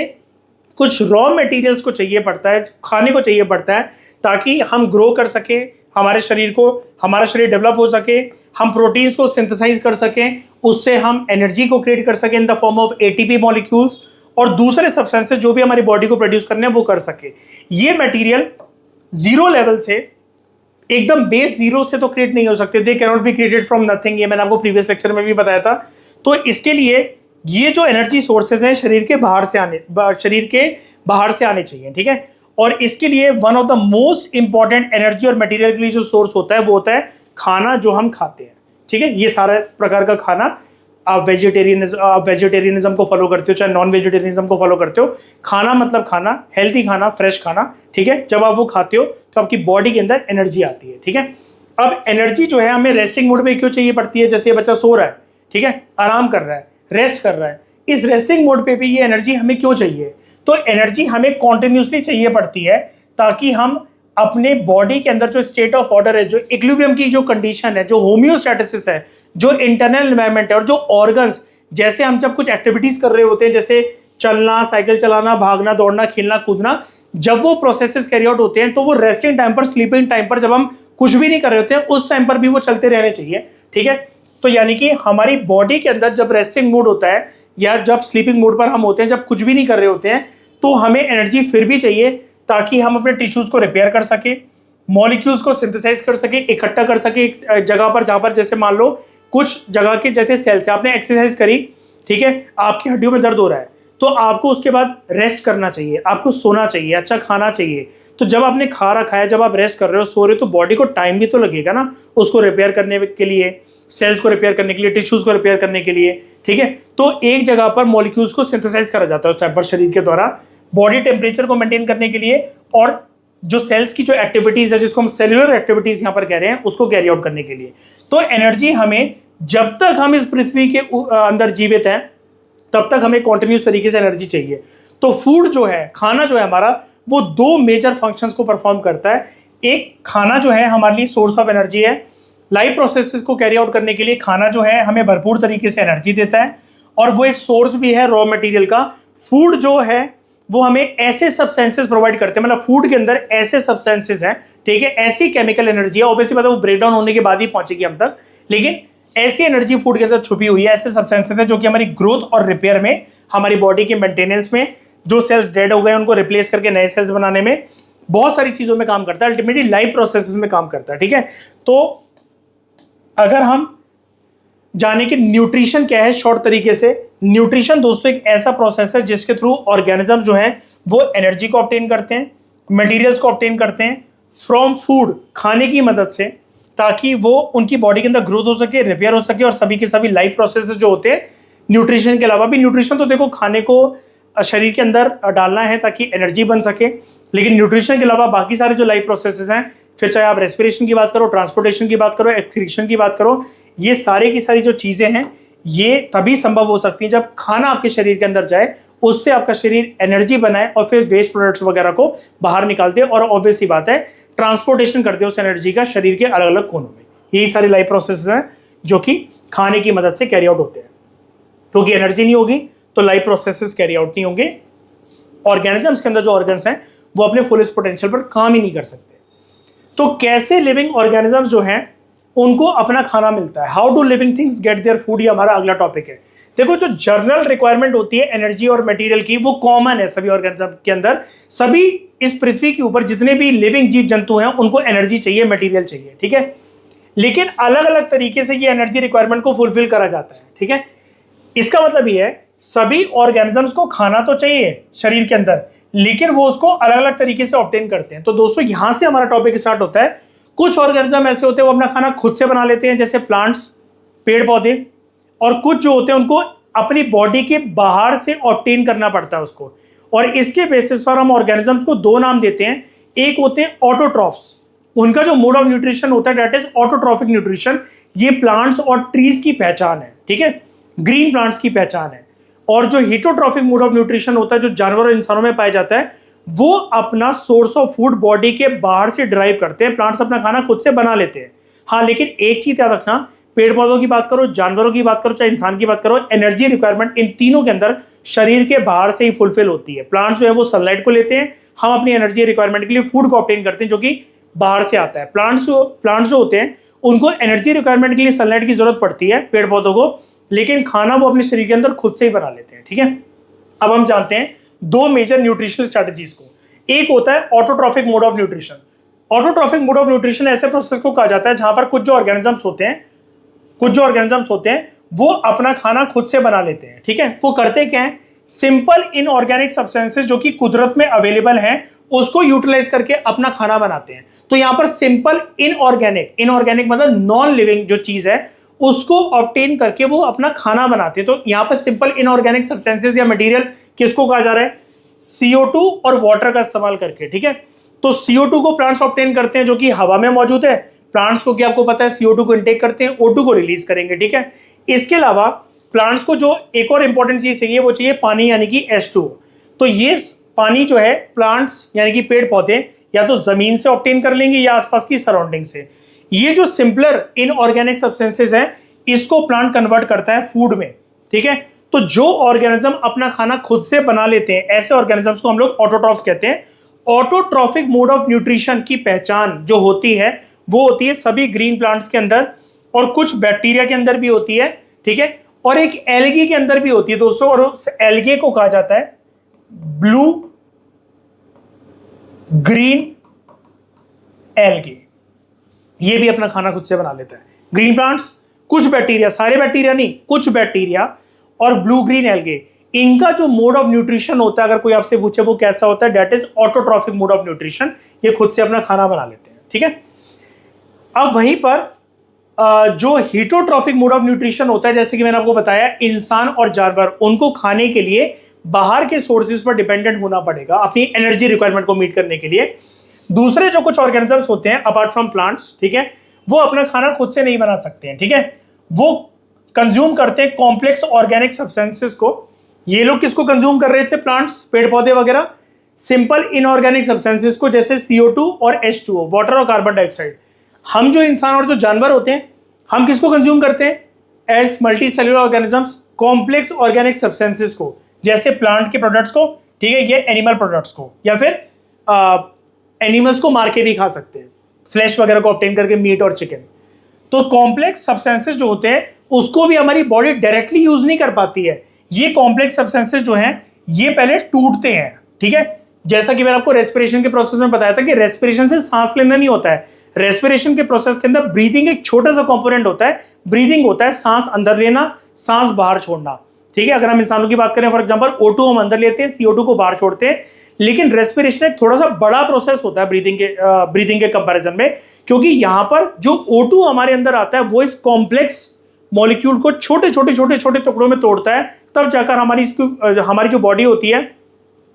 कुछ रॉ मटेरियल्स को चाहिए पड़ता है, खाने को चाहिए पड़ता है, ताकि हम ग्रो कर सके, हमारे शरीर को, हमारा शरीर डेवलप हो सके, हम प्रोटीन्स को सिंथेसाइज कर सकें, उससे हम एनर्जी को क्रिएट कर सकें इन the form of ATP molecules, और दूसरे सब्सटेंसेस जो भी हमारी बॉडी को प्रोड्यूस करने हैं वो कर सके। ये मटेरियल जीरो लेवल से, एकदम बेस जीरो से तो क्रिएट नहीं हो सकते, they can not be created from nothing. ये मैंने आपको प्रीवियस लेक्चर में भी बताया था। तो इसके लिए ये जो एनर्जी सोर्सेज हैं शरीर के बाहर से आने चाहिए। ठीक है, और इसके लिए one of the most important energy और मटेरियल के लिए जो सोर्स होता है वो होता है खाना जो हम खाते हैं। ठीक है, ये सारा प्रकार का खाना, आप वेजिटेरियनिज्म को फॉलो करते हो चाहे नॉन वेजिटेरियनिज्म को फॉलो करते हो, खाना मतलब खाना, हेल्थी खाना, फ्रेश खाना। ठीक है, जब आप वो खाते हो तो आपकी बॉडी के अंदर एनर्जी आती है। ठीक है, अब एनर्जी जो है हमें रेस्टिंग मोड में क्यों चाहिए पड़ती है? जैसे ये बच्चा सो रहा है, ठीक है, आराम कर रहा है, रेस्ट कर रहा है, इस रेस्टिंग मोड पे भी ये एनर्जी हमें क्यों चाहिए? तो एनर्जी हमें कॉन्टिन्यूसली चाहिए पड़ती है ताकि हम अपने बॉडी के अंदर जो स्टेट ऑफ ऑर्डर है, जो इक्विलिब्रियम की जो कंडीशन है, जो होम्योस्टैटिसिस है, जो इंटरनल एनवायरनमेंट है, और जो ऑर्गन्स जैसे हम जब कुछ एक्टिविटीज कर रहे होते हैं, जैसे चलना, साइकिल चलाना, भागना, दौड़ना, खेलना, कूदना, जब वो प्रोसेसेस कैरी आउट होते हैं तो वो रेस्टिंग टाइम पर, स्लीपिंग टाइम पर, जब हम कुछ भी नहीं कर रहे होते हैं उस टाइम पर भी वो चलते रहने चाहिए। ठीक है, तो यानी कि हमारी बॉडी के अंदर जब रेस्टिंग मूड होता है या जब स्लीपिंग मूड पर हम होते हैं, जब कुछ भी नहीं कर रहे होते हैं, तो हमें एनर्जी फिर भी चाहिए ताकि हम अपने टिश्यूज को रिपेयर कर सके, मॉलिक्यूल्स को सिंथेसाइज कर सके, इकट्ठा कर सके एक जगह पर, जहां पर जैसे मान लो कुछ जगह के जैसे सेल्स, आपने एक्सरसाइज करी, ठीक है, आपकी हड्डियों में दर्द हो रहा है, तो आपको उसके बाद रेस्ट करना चाहिए, आपको सोना चाहिए, अच्छा खाना चाहिए। तो जब आपने खा रखा है, जब आप रेस्ट कर रहे हो, सो रहे हो, तो बॉडी को टाइम भी तो लगेगा ना उसको रिपेयर करने के लिए, सेल्स को रिपेयर करने के लिए, टिश्यूज को रिपेयर करने के लिए। ठीक है, तो एक जगह पर मॉलिक्यूल्स को सिंथेसाइज करा जाता है उस टाइम पर शरीर के द्वारा, बॉडी टेम्परेचर को मेंटेन करने के लिए, और जो सेल्स की जो एक्टिविटीज है, जिसको हम सेल्यूलर एक्टिविटीज यहां पर कह रहे हैं, उसको कैरी आउट करने के लिए। तो एनर्जी हमें, जब तक हम इस पृथ्वी के अंदर जीवित हैं, तब तक हमें कॉन्टिन्यूस तरीके से एनर्जी चाहिए। तो फूड जो है, खाना जो है हमारा, वो दो मेजर फंक्शंस को परफॉर्म करता है। एक, खाना जो है हमारे लिए सोर्स ऑफ एनर्जी है, लाइफ प्रोसेसेस को कैरी आउट करने के लिए खाना जो है हमें भरपूर तरीके से एनर्जी देता है, और वो एक सोर्स भी है रॉ मटेरियल का। फूड जो है वो हमें ऐसे सब्सटेंसेस प्रोवाइड करते हैं, मतलब फूड के अंदर ऐसे सब्सटेंसेस हैं, ठीक है, ऐसी केमिकल एनर्जी है, ऑब्वियसली मतलब वो ब्रेक डाउन होने के बाद ही पहुंचेगी हम तक, लेकिन ऐसी एनर्जी फूड के अंदर छुपी हुई है, ऐसे सब्सटेंसेस हैं जो कि हमारी ग्रोथ और रिपेयर में, हमारी बॉडी के मेंटेनेंस में, जो सेल्स डेड हो गए उनको रिप्लेस करके नए सेल्स बनाने में, बहुत सारी चीजों में काम करता है, अल्टीमेटली लाइफ प्रोसेसेस में काम करता है। ठीक है, तो अगर हम जाने कि न्यूट्रिशन क्या है शॉर्ट तरीके से, न्यूट्रिशन दोस्तों एक ऐसा प्रोसेस है जिसके थ्रू ऑर्गेनिज्म जो है वो एनर्जी को ऑब्टेन करते हैं, मटेरियल्स को ऑब्टेन करते हैं फ्रॉम फूड, खाने की मदद से, ताकि वो उनकी बॉडी के अंदर ग्रोथ हो सके, रिपेयर हो सके, और सभी के सभी लाइफ प्रोसेसेस जो होते हैं न्यूट्रिशन के अलावा भी। न्यूट्रिशन तो देखो खाने को शरीर के अंदर डालना है ताकि एनर्जी बन सके, लेकिन न्यूट्रिशन के अलावा बाकी सारे जो लाइफ प्रोसेसेस हैं, फिर चाहे आप रेस्पिरेशन की बात करो, ट्रांसपोर्टेशन की बात करो, एक्सक्रीशन की बात करो, ये सारे की सारी जो चीजें हैं ये तभी संभव हो सकती हैं जब खाना आपके शरीर के अंदर जाए, उससे आपका शरीर एनर्जी बनाए और फिर वेस्ट प्रोडक्ट्स वगैरह को बाहर निकाल दे, और ऑब्वियस ही बात है ट्रांसपोर्टेशन कर दे उस एनर्जी का शरीर के अलग अलग कोनों में। यही सारी लाइफ प्रोसेसेस हैं जो कि खाने की मदद से कैरी आउट होते हैं। क्योंकि एनर्जी नहीं होगी तो लाइफ प्रोसेसेस कैरी आउट नहीं होंगे, ऑर्गेनिजम्स के अंदर जो ऑर्गन्स हैं वो अपने फुलेस्ट पोटेंशियल पर काम ही नहीं कर सकते। तो कैसे लिविंग ऑर्गेनिजम्स जो हैं उनको अपना खाना मिलता है, how do living things get their food, ये हमारा अगला टॉपिक है। देखो जो जनरल रिक्वायरमेंट होती है एनर्जी और मटेरियल की, वो कॉमन है सभी ऑर्गेनिज्म के अंदर। सभी इस पृथ्वी के ऊपर जितने भी लिविंग जीव जंतु हैं उनको एनर्जी चाहिए, मटेरियल चाहिए, ठीक है, लेकिन अलग अलग तरीके से ये एनर्जी रिक्वायरमेंट को फुलफिल करा जाता है। ठीक है, इसका मतलब ये है सभी ऑर्गेनिजम्स को खाना तो चाहिए शरीर के अंदर, लेकिन वो उसको अलग अलग तरीके से ऑब्टेन करते हैं। तो दोस्तों यहां से हमारा टॉपिक स्टार्ट होता है। कुछ ऑर्गेनिज्म ऐसे होते हैं वो अपना खाना खुद से बना लेते हैं, जैसे प्लांट्स, पेड़ पौधे, और कुछ जो होते हैं उनको अपनी बॉडी के बाहर से ऑब्टेन करना पड़ता है उसको, और इसके बेसिस पर हम ऑर्गेनिजम्स को दो नाम देते हैं। एक होते हैं ऑटोट्रॉफ्स, उनका जो मोड ऑफ न्यूट्रिशन होता है दैट इज ऑटोट्रॉफिक न्यूट्रिशन। ये प्लांट्स और ट्रीज की पहचान है, ठीक है, ग्रीन प्लांट्स की पहचान है। और जो हिटोट्रॉफिक मोड ऑफ न्यूट्रिशन होता है जो जानवर और इंसानों में पाया जाता है, वो अपना सोर्स ऑफ फूड बॉडी के बाहर से ड्राइव करते हैं, प्लांट्स अपना खाना खुद से बना लेते हैं। हाँ, लेकिन एक चीज याद रखना, पेड़ पौधों की बात करो, जानवरों की बात करो, चाहे इंसान की बात करो, एनर्जी रिक्वायरमेंट इन तीनों के अंदर शरीर के बाहर से ही फुलफिल होती है। प्लांट्स जो है वो सनलाइट को लेते हैं, हम अपनी एनर्जी रिक्वायरमेंट के लिए फूड को ऑब्टेन करते हैं जो कि बाहर से आता है। प्लांट्स जो होते हैं उनको एनर्जी रिक्वायरमेंट के लिए सनलाइट की जरूरत पड़ती है, पेड़ पौधों को, लेकिन खाना वो अपने शरीर के अंदर खुद से ही बना लेते हैं। ठीक है, अब हम जानते हैं दो मेजर न्यूट्रिशनल स्ट्रेटजीज को। एक होता है autotrophic mode of nutrition. Autotrophic mode of nutrition ऐसे प्रोसेस को कहा जाता है जहां पर कुछ जो ऑर्गेनिजम्स होते हैं वो अपना खाना खुद से बना लेते हैं। ठीक है, वो करते क्या है, सिंपल इनऑर्गेनिक सब्सटेंसेस जो कि कुदरत में अवेलेबल हैं उसको यूटिलाइज करके अपना खाना बनाते हैं। तो यहां पर सिंपल इनऑर्गेनिक मतलब नॉन लिविंग जो चीज है उसको ऑब्टेन करके वो अपना खाना बनाते हैं। तो यहां पर सिंपल इनऑर्गेनिक सब्सटेंसेस या मटेरियल किसको कहा जा रहा है, CO2 और वाटर का इस्तेमाल करके। ठीक है, तो CO2 को प्लांट्स ऑब्टेन करते हैं जो कि हवा में मौजूद है। प्लांट्स को क्या आपको पता है, CO2 को इनटेक करते हैं, O2 को रिलीज करेंगे। ठीक है, इसके अलावा प्लांट्स को जो एक और इंपॉर्टेंट चीज चाहिए वो चाहिए पानी, यानी कि H2। तो ये पानी जो है प्लांट्स यानी कि पेड़ पौधे या तो जमीन से ऑब्टेन कर लेंगे या आसपास की सराउंडिंग से। ये जो सिंपलर इनऑर्गेनिक सब्सटेंसेस हैं इसको प्लांट कन्वर्ट करता है फूड में। ठीक है। तो जो ऑर्गेनिज्म अपना खाना खुद से बना लेते हैं, ऐसे ऑर्गेनिजम्स को हम लोग ऑटोट्रॉफ्स कहते हैं। ऑटोट्रॉफिक मोड ऑफ न्यूट्रिशन की पहचान जो होती है वो होती है सभी ग्रीन प्लांट्स के अंदर, और कुछ बैक्टीरिया के अंदर भी होती है, ठीक है, और एक एल्गी के अंदर भी होती है दोस्तों, और उस एल्गे को कहा जाता है ब्लू ग्रीन एल्गे। ये भी अपना खाना खुद से बना लेता है। ग्रीन प्लांट्स, कुछ बैक्टीरिया, सारे बैक्टीरिया नहीं, कुछ बैक्टीरिया और ब्लू ग्रीन एल्गे, इनका जो मोड ऑफ न्यूट्रिशन होता है, अगर कोई आपसे पूछे वो कैसा होता है, that is autotrophic mode of nutrition. ये खुद से अपना खाना बना लेते हैं, ठीक है। अब वहीं पर जो हीटोट्रॉफिक मोड ऑफ न्यूट्रिशन होता है, जैसे कि मैंने आपको बताया, इंसान और जानवर, उनको खाने के लिए बाहर के सोर्सेज पर डिपेंडेंट होना पड़ेगा अपनी एनर्जी रिक्वायरमेंट को मीट करने के लिए। दूसरे जो कुछ ऑर्गेनिजम्स होते हैं अपार्ट फ्रॉम प्लांट्स, ठीक है, वो अपना खाना खुद से नहीं बना सकते हैं, ठीक है, वो कंज्यूम करते हैं कॉम्प्लेक्स ऑर्गेनिक सब्सटेंसेस को। ये लोग किसको कंज्यूम कर रहे थे? प्लांट्स, पेड़ पौधे वगैरह, सिंपल इनऑर्गेनिक सब्सटेंसेस को, जैसे CO2 और H2O, वाटर और कार्बन डाइऑक्साइड। हम जो इंसान और जो जानवर होते हैं, हम किसको कंज्यूम करते हैं? As multi cellular organisms, complex organic substances को, जैसे प्लांट के प्रोडक्ट्स को, ठीक है, ये एनिमल प्रोडक्ट्स को, या फिर एनिमल्स को मार के भी खा सकते हैं, फ्लैश वगैरह को ऑब्टेन करके, मीट और चिकन। तो कॉम्प्लेक्स सब्सटेंसेस जो होते हैं उसको भी हमारी बॉडी डायरेक्टली यूज नहीं कर पाती है। ये कॉम्प्लेक्स सब्सटेंसेस जो हैं ये पहले टूटते हैं, ठीक है। जैसा कि मैंने आपको रेस्पिरेशन के प्रोसेस में बताया था कि रेस्पिरेशन से सांस लेना नहीं होता है, रेस्पिरेशन के प्रोसेस के अंदर ब्रीदिंग एक छोटा सा कंपोनेंट होता है। ब्रीदिंग होता है सांस अंदर लेना, सांस बाहर छोड़ना, ठीक है। अगर हम इंसानों की बात करें, फॉर एग्जांपल O2 हम अंदर लेते हैं, CO2 को बाहर छोड़ते हैं, लेकिन रेस्पिरेशन एक थोड़ा सा बड़ा प्रोसेस होता है ब्रीदिंग के कंपैरिजन में, क्योंकि यहां पर जो O2 हमारे अंदर आता है वो इस कॉम्प्लेक्स मॉलिक्यूल को छोटे छोटे टुकड़ों में तोड़ता है, तब जाकर हमारी जो बॉडी होती है,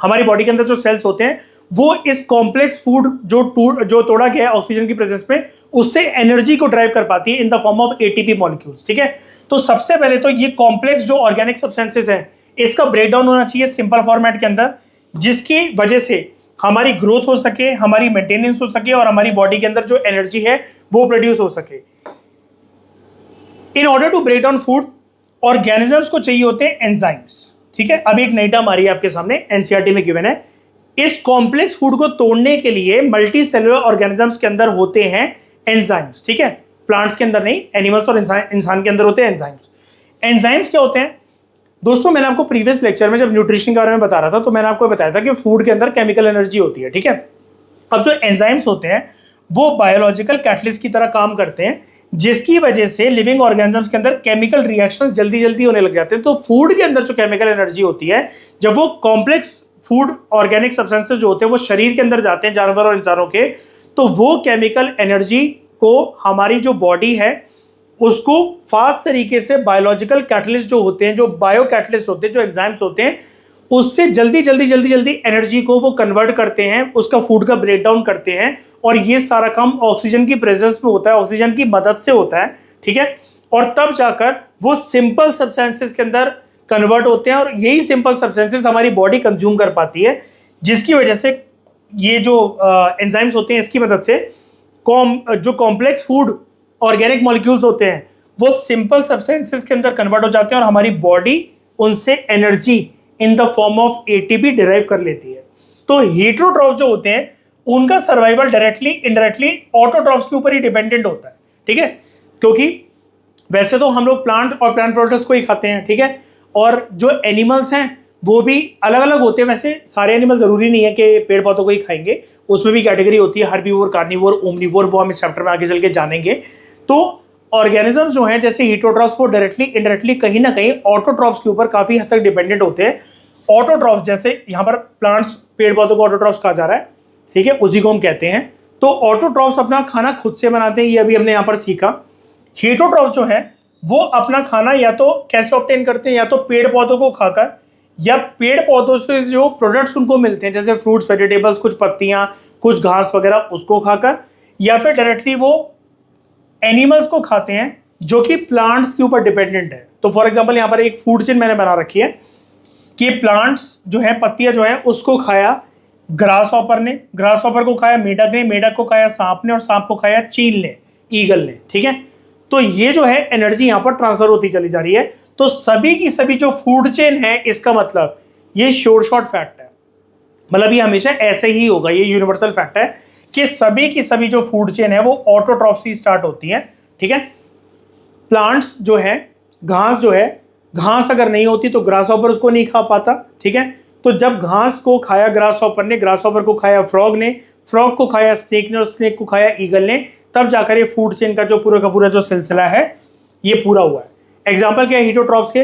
हमारी बॉडी के अंदर जो सेल्स होते हैं, वो इस कॉम्प्लेक्स फूड जो तोड़ा गया है ऑक्सीजन की प्रेजेंस में, उससे एनर्जी को ड्राइव कर पाती है in the form of ATP molecules, ठीक है। तो सबसे पहले तो ये कॉम्प्लेक्स जो ऑर्गेनिक सब्सटेंसेस हैं, इसका ब्रेकडाउन होना चाहिए सिंपल फॉर्मेट के अंदर, जिसकी वजह से हमारी ग्रोथ हो सके, हमारी मेंटेनेंस हो सके, और हमारी बॉडी के अंदर जो एनर्जी है वो प्रोड्यूस हो सके। In order to break down food, organisms को चाहिए होते हैं एंजाइम्स, ठीक है। अब एक नई टर्म आ रही है आपके सामने, NCERT में गिवन है। इस कॉम्प्लेक्स फूड को तोड़ने के लिए मल्टी सेलुलर ऑर्गेनिजम्स के अंदर होते हैं एंजाइम्स, ठीक है। प्लांट्स के अंदर नहीं, एनिमल्स और इंसान के अंदर होते हैं एंजाइम्स। एंजाइम्स क्या होते हैं दोस्तों? मैंने आपको प्रीवियस लेक्चर में जब न्यूट्रिशन के बारे में बता रहा था, तो मैंने आपको बताया था कि फूड के अंदर केमिकल एनर्जी होती है, ठीक है। अब जो एंजाइम्स होते हैं वो बायोलॉजिकल कैटलिस्ट की तरह काम करते हैं, जिसकी वजह से लिविंग ऑर्गेनिजम्स के अंदर केमिकल रिएक्शंस जल्दी जल्दी होने लग जाते हैं। तो फूड के अंदर जो केमिकल एनर्जी होती है, जब वो कॉम्प्लेक्स फूड ऑर्गेनिक सब्सटेंसेस जो होते हैं वो शरीर के अंदर जाते हैं, जानवर और इंसानों के, तो वो केमिकल एनर्जी को हमारी जो बॉडी है उसको फास्ट तरीके से बायोलॉजिकल कैटलिस्ट जो होते हैं, जो बायो कैटलिस्ट होते हैं, जो एंजाइम्स होते हैं, उससे जल्दी एनर्जी को वो कन्वर्ट करते हैं, उसका फूड का ब्रेक डाउन करते हैं, और ये सारा काम ऑक्सीजन की प्रेजेंस में होता है, ऑक्सीजन की मदद से होता है, ठीक है। और तब जाकर वो सिंपल सब्सटेंसेस के अंदर कन्वर्ट होते हैं, और यही सिंपल सब्सटेंसेस हमारी बॉडी कंज्यूम कर पाती है, जिसकी वजह से ये जो एंजाइम्स होते हैं इसकी मदद से जो कॉम्प्लेक्स फूड ऑर्गेनिक मॉलिक्यूल्स होते हैं वो सिंपल सब्सटेंसेस के अंदर कन्वर्ट हो जाते हैं, और हमारी बॉडी उनसे energy in the form of ATP derive कर लेती है। तो हीटरोट्रॉफ्स जो होते हैं उनका सर्वाइवल डायरेक्टली इनडायरेक्टली ऑटोट्रॉफ्स के ऊपर ही डिपेंडेंट होता है, ठीक है। क्योंकि वैसे तो हम लोग प्लांट और प्लांट प्रोडक्ट्स को ही खाते हैं, ठीक है, और जो एनिमल्स हैं वो भी अलग अलग होते हैं। वैसे सारे एनिमल जरूरी नहीं है कि पेड़ पौधों को ही खाएंगे, उसमें भी कैटेगरी होती है, हर्बीवोर, कार्निवोर, ओमनिवोर, वो हम इस चैप्टर में आगे चल के जानेंगे। तो ऑर्गेनिजम्स जो हैं जैसे हीटोट्रॉफ्स वो डायरेक्टली इनडायरेक्टली कहीं ना कहीं ऑटोट्रॉफ्स के ऊपर काफी हद तक डिपेंडेंट होते हैं। ऑटोट्रॉफ्स, जैसे यहाँ पर प्लांट्स, पेड़ पौधों को ऑटोट्रॉफ्स कहा जा रहा है, ठीक है, उसी को हम कहते हैं। तो ऑटोट्रॉफ्स अपना खाना खुद से बनाते हैं, ये अभी हमने यहाँ पर सीखा। हीटोट्रॉफ्स जो है वो अपना खाना या तो कैसे ऑब्टेन करते हैं, या तो पेड़ पौधों को खाकर, या पेड़ पौधों से जो प्रोडक्ट्स उनको मिलते हैं जैसे फ्रूट्स, वेजिटेबल्स, कुछ पत्तियां, कुछ घास वगैरह, उसको खाकर, या फिर डायरेक्टली वो एनिमल्स को खाते हैं जो कि प्लांट्स के ऊपर डिपेंडेंट है। तो फॉर एग्जांपल यहाँ पर एक फूड चेन मैंने बना रखी है कि प्लांट्स जो है, पत्तियां जो है, उसको खाया ग्रास हॉपर ने, ग्रास हॉपर को खाया मेढक ने, मेढक को खाया सांप ने, और सांप को खाया चील ने, ईगल ने, ठीक है। तो ये जो है एनर्जी यहां पर ट्रांसफर होती चली जा रही है। तो सभी की सभी जो फूड चेन है, इसका मतलब ये श्योर शॉर्ट फैक्ट है, मतलब ये हमेशा ऐसे ही होगा, ये यूनिवर्सल फैक्ट है कि सभी की सभी जो फूड चेन है वो ऑटोट्रॉफ से स्टार्ट होती है। ठीक है, प्लांट्स जो है, घास जो है, घास अगर नहीं होती तो ग्रास हॉपर उसको नहीं खा पाता। ठीक है, तो जब घास को खाया ग्रास हॉपर ने, ग्रास हॉपर को खाया फ्रॉग ने, फ्रॉग को खाया स्नेक ने, और स्नेक को खाया ईगल ने, तब जाकर ये फूड चेन का जो पूरा का पूरा जो सिलसिला है ये पूरा हुआ है। एग्जाम्पल क्या है हीटोट्रॉफ्स के?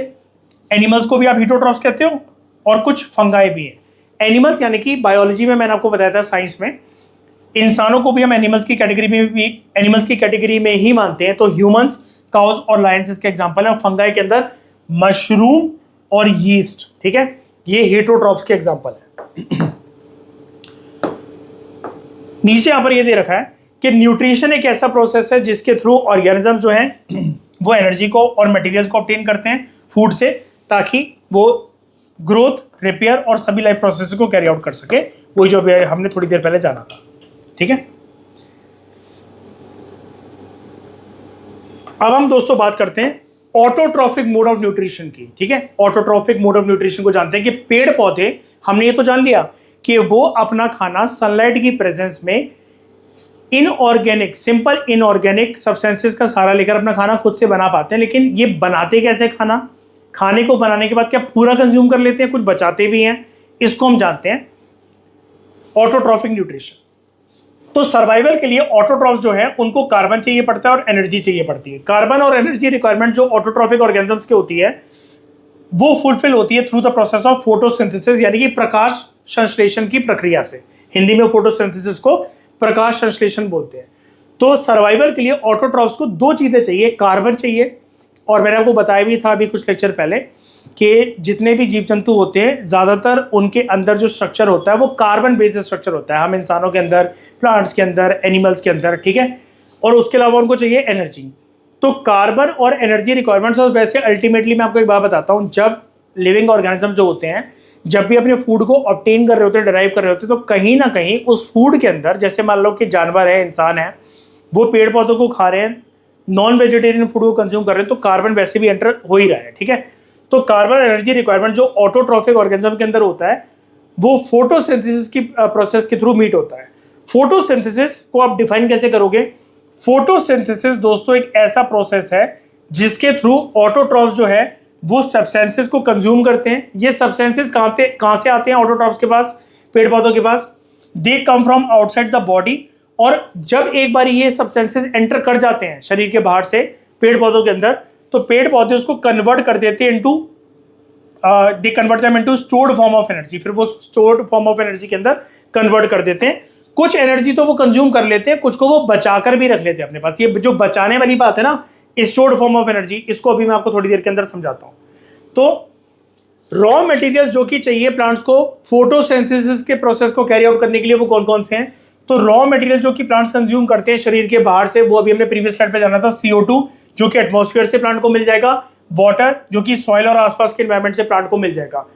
एनिमल्स को भी आप हीटोट्रॉफ्स कहते हो, और कुछ फंगाई भी हैं। एनिमल्स यानी कि बायोलॉजी में मैंने आपको बताया था, साइंस में इंसानों को भी हम एनिमल्स की कैटेगरी में ही मानते हैं। तो ह्यूमंस, काउज और लायंस इसके एग्जांपल है। फंगाई के अंदर मशरूम और यीस्ट, ठीक है, ये हेटरोट्रॉप्स के एग्जांपल है। नीचे यहां पर ये दे रखा है कि न्यूट्रिशन एक ऐसा प्रोसेस है जिसके थ्रू ऑर्गेनिज्म जो है वो एनर्जी को और मटेरियल्स को ऑब्टेन करते हैं फूड से, ताकि वो ग्रोथ, रिपेयर और सभी लाइफ प्रोसेस को कैरी आउट कर सके। वही जो हमने थोड़ी देर पहले जाना था। ठीक है, अब हम दोस्तों बात करते हैं ऑटोट्रॉफिक मोड ऑफ न्यूट्रिशन की। ठीक है, ऑटोट्रॉफिक मोड ऑफ न्यूट्रिशन को जानते हैं कि पेड़ पौधे, हमने ये तो जान लिया कि वो अपना खाना सनलाइट की प्रेजेंस में इनऑर्गेनिक, सिंपल इनऑर्गेनिक सब्सटेंसेस का सहारा लेकर अपना खाना खुद से बना पाते हैं। लेकिन ये बनाते कैसे खाना? खाने को बनाने के बाद क्या पूरा कंज्यूम कर लेते हैं? कुछ बचाते भी हैं। इसको हम जानते हैं ऑटोट्रॉफिक न्यूट्रिशन। तो सर्वाइवल के लिए ऑटोट्रॉफ्स जो है उनको कार्बन चाहिए पड़ता है और एनर्जी चाहिए पड़ती है। कार्बन और एनर्जी रिक्वायरमेंट जो ऑटोट्रॉफिक ऑर्गेनिजम्स की होती है वो फुलफिल होती है through the process of photosynthesis, यानी कि प्रकाश संश्लेषण की प्रक्रिया से। हिंदी में फोटोसिंथेसिस को प्रकाश संश्लेषण बोलते हैं। तो सर्वाइवल के लिए ऑटोट्रॉफ्स को दो चीजें चाहिए, कार्बन चाहिए, और मैंने आपको बताया भी था अभी कुछ लेक्चर पहले कि जितने भी जीव जंतु होते हैं ज्यादातर उनके अंदर जो स्ट्रक्चर होता है वो कार्बन बेस्ड स्ट्रक्चर होता है। हम इंसानों के अंदर, प्लांट्स के अंदर, एनिमल्स के अंदर, ठीक है, और उसके अलावा उनको चाहिए एनर्जी। तो कार्बन और एनर्जी रिक्वायरमेंट्स, और वैसे अल्टीमेटली मैं आपको एक बात बताता हूँ, जब लिविंग ऑर्गेनिज्म जो होते हैं जब भी अपने फूड को ऑब्टेन कर रहे होते हैं, डिराइव कर रहे होते हैं, तो कहीं ना कहीं उस फूड के अंदर, जैसे मान लो कि जानवर है, इंसान है, वो पेड़ पौधों को खा रहे हैं, नॉन वेजिटेरियन फूड को कंज्यूम कर रहे हैं, तो कार्बन वैसे भी एंटर हो ही रहा है। ठीक है, तो कार्बन एनर्जी रिक्वायरमेंट जो ऑटोट्रॉफिक ऑर्गेनिज्म के अंदर होता है वो फोटोसिंथेसिस की प्रोसेस के थ्रू मीट होता है। फोटोसिंथेसिस को आप डिफाइन कैसे करोगे? फोटोसिंथेसिस दोस्तों एक ऐसा प्रोसेस है जिसके थ्रू ऑटोट्रॉफ्स जो है वो सब्सटेंसेस को कंज्यूम करते हैं। ये सब्सटेंसेस कहां से आते हैं ऑटोट्रॉफ्स के पास, पेड़ पौधों के पास? They come from outside the body, और जब एक बार ये सब्सटेंसेस एंटर कर जाते हैं शरीर के बाहर से पेड़ पौधों के अंदर, तो पेड़ पौधे उसको कन्वर्ट कर देते हैं into, they convert them into stored form of energy. फिर वो स्टोर्ड फॉर्म ऑफ एनर्जी के अंदर कन्वर्ट कर देते हैं। कुछ एनर्जी तो वो कंज्यूम कर लेते हैं, कुछ को वो बचाकर भी रख लेते हैं अपने पास। ये जो बचाने वाली बात है ना, स्टोर्ड फॉर्म ऑफ एनर्जी, इसको अभी मैं आपको थोड़ी देर के अंदर समझाता हूं। तो रॉ मटेरियल्स जो कि चाहिए प्लांट्स को फोटोसिंथेसिस के प्रोसेस को कैरी आउट करने के लिए, वो कौन कौन से हैं? तो रॉ मटेरियल जो कि प्लांट्स कंज्यूम करते हैं शरीर के बाहर से, वो अभी हमने प्रीवियस स्लाइड पे जाना था, CO2 जो कि एटमॉस्फेयर से प्लांट को मिल जाएगा, वाटर जो कि सॉइल और आसपास के एनवायरनमेंट से प्लांट को मिल जाएगा।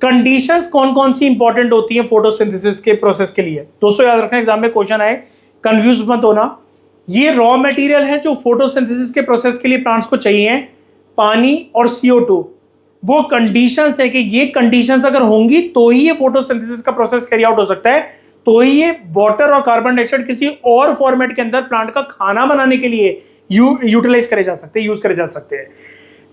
कंडीशंस कौन कौन सी इंपॉर्टेंट होती हैं फोटोसिंथेसिस के प्रोसेस के लिए? दोस्तों याद रखना, एग्जाम में क्वेश्चन आए, कंफ्यूज मत होना। ये रॉ मटेरियल है जो फोटोसिंथेसिस के प्रोसेस के लिए प्लांट्स को चाहिए, पानी और CO2। वो कंडीशंस है कि ये कंडीशंस अगर होंगी तो ही ये फोटोसिंथेसिस का प्रोसेस कैरी आउट हो सकता है, तो ही ये वाटर और कार्बन डाइऑक्साइड किसी और फॉर्मेट के अंदर प्लांट का खाना बनाने के लिए यूटिलाइज करे जा सकते हैं, यूज करे जा सकते हैं।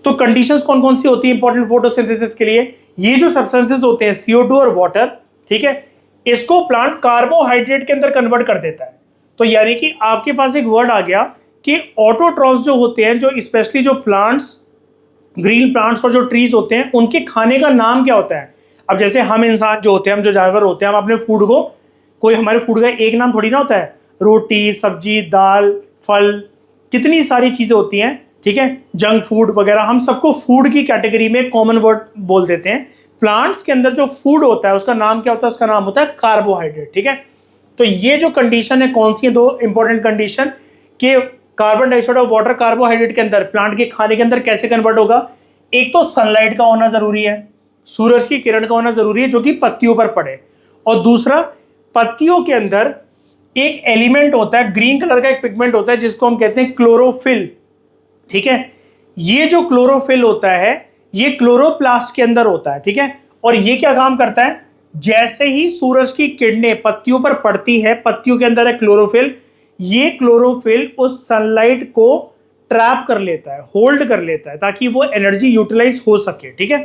तो कंडीशंस कौन कौन सी होती है इंपॉर्टेंट फोटोसिंथेसिस के लिए? ये जो सब्सटेंसेस होते हैं CO2 और वाटर, ठीक है, इसको प्लांट कार्बोहाइड्रेट के अंदर कन्वर्ट कर देता है। तो यानी कि आपके पास एक वर्ड आ गया कि ऑटोट्रॉफ्स जो होते हैं, जो स्पेशली जो प्लांट्स, ग्रीन प्लांट्स और जो ट्रीज होते हैं, उनके खाने का नाम क्या होता है? अब जैसे हम इंसान जो होते हैं, हम जो जानवर होते हैं, हम अपने फूड को, कोई हमारे फूड का एक नाम थोड़ी ना होता है। रोटी, सब्जी, दाल, फल, कितनी सारी चीजें होती हैं, ठीक है, जंक फूड वगैरह, हम सबको फूड की कैटेगरी में कॉमन वर्ड बोल देते हैं। प्लांट्स के अंदर जो फूड होता है उसका नाम क्या होता है? उसका नाम होता है कार्बोहाइड्रेट। ठीक है, तो ये जो कंडीशन है, कौन सी है? दो इंपॉर्टेंट कंडीशन कि कार्बन डाइऑक्साइड और वाटर कार्बोहाइड्रेट के अंदर प्लांट के खाने के अंदर कैसे कन्वर्ट होगा? एक तो सनलाइट का होना जरूरी है, सूरज की किरण का होना जरूरी है जो कि पत्तियों पर पड़े, और दूसरा पत्तियों के अंदर एक एलिमेंट होता है, ग्रीन कलर का एक पिगमेंट होता है जिसको हम कहते हैं क्लोरोफिल। ठीक है। ये जो क्लोरोफिल होता है ये क्लोरोप्लास्ट के अंदर होता है, ठीक है। और ये क्या काम करता है, जैसे ही सूरज की किरणें पत्तियों पर पड़ती है, पत्तियों के अंदर है क्लोरोफिल, ये क्लोरोफिल उस सनलाइट को ट्रैप कर लेता है, होल्ड कर लेता है, ताकि वो एनर्जी यूटिलाइज हो सके, ठीक है।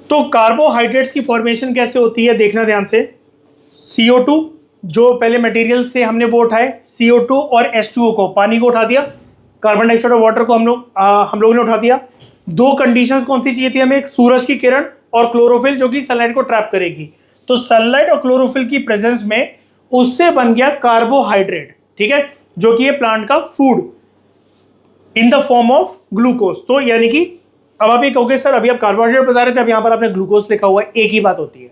तो कार्बोहाइड्रेट्स की फॉर्मेशन कैसे होती है, देखना ध्यान से। CO2, जो पहले मटेरियल्स थे हमने वो उठाए, CO2 और H2O को, पानी को उठा दिया, कार्बन डाइऑक्साइड और वाटर को हम लोगों ने उठा दिया। दो कंडीशंस कौन सी चाहिए थी हमें, एक सूरज की किरण और क्लोरोफिल जो कि सनलाइट को ट्रैप करेगी। तो सनलाइट और क्लोरोफिल की प्रेजेंस में उससे बन गया कार्बोहाइड्रेट, ठीक है, जो कि ये प्लांट का food in the form of glucose. तो यानी कि अब आप ये कहोगे सर अभी आप कार्बोहाइड्रेट बता रहे थे, अब यहां पर आपने ग्लूकोज लिखा हुआ है, एक ही बात होती है।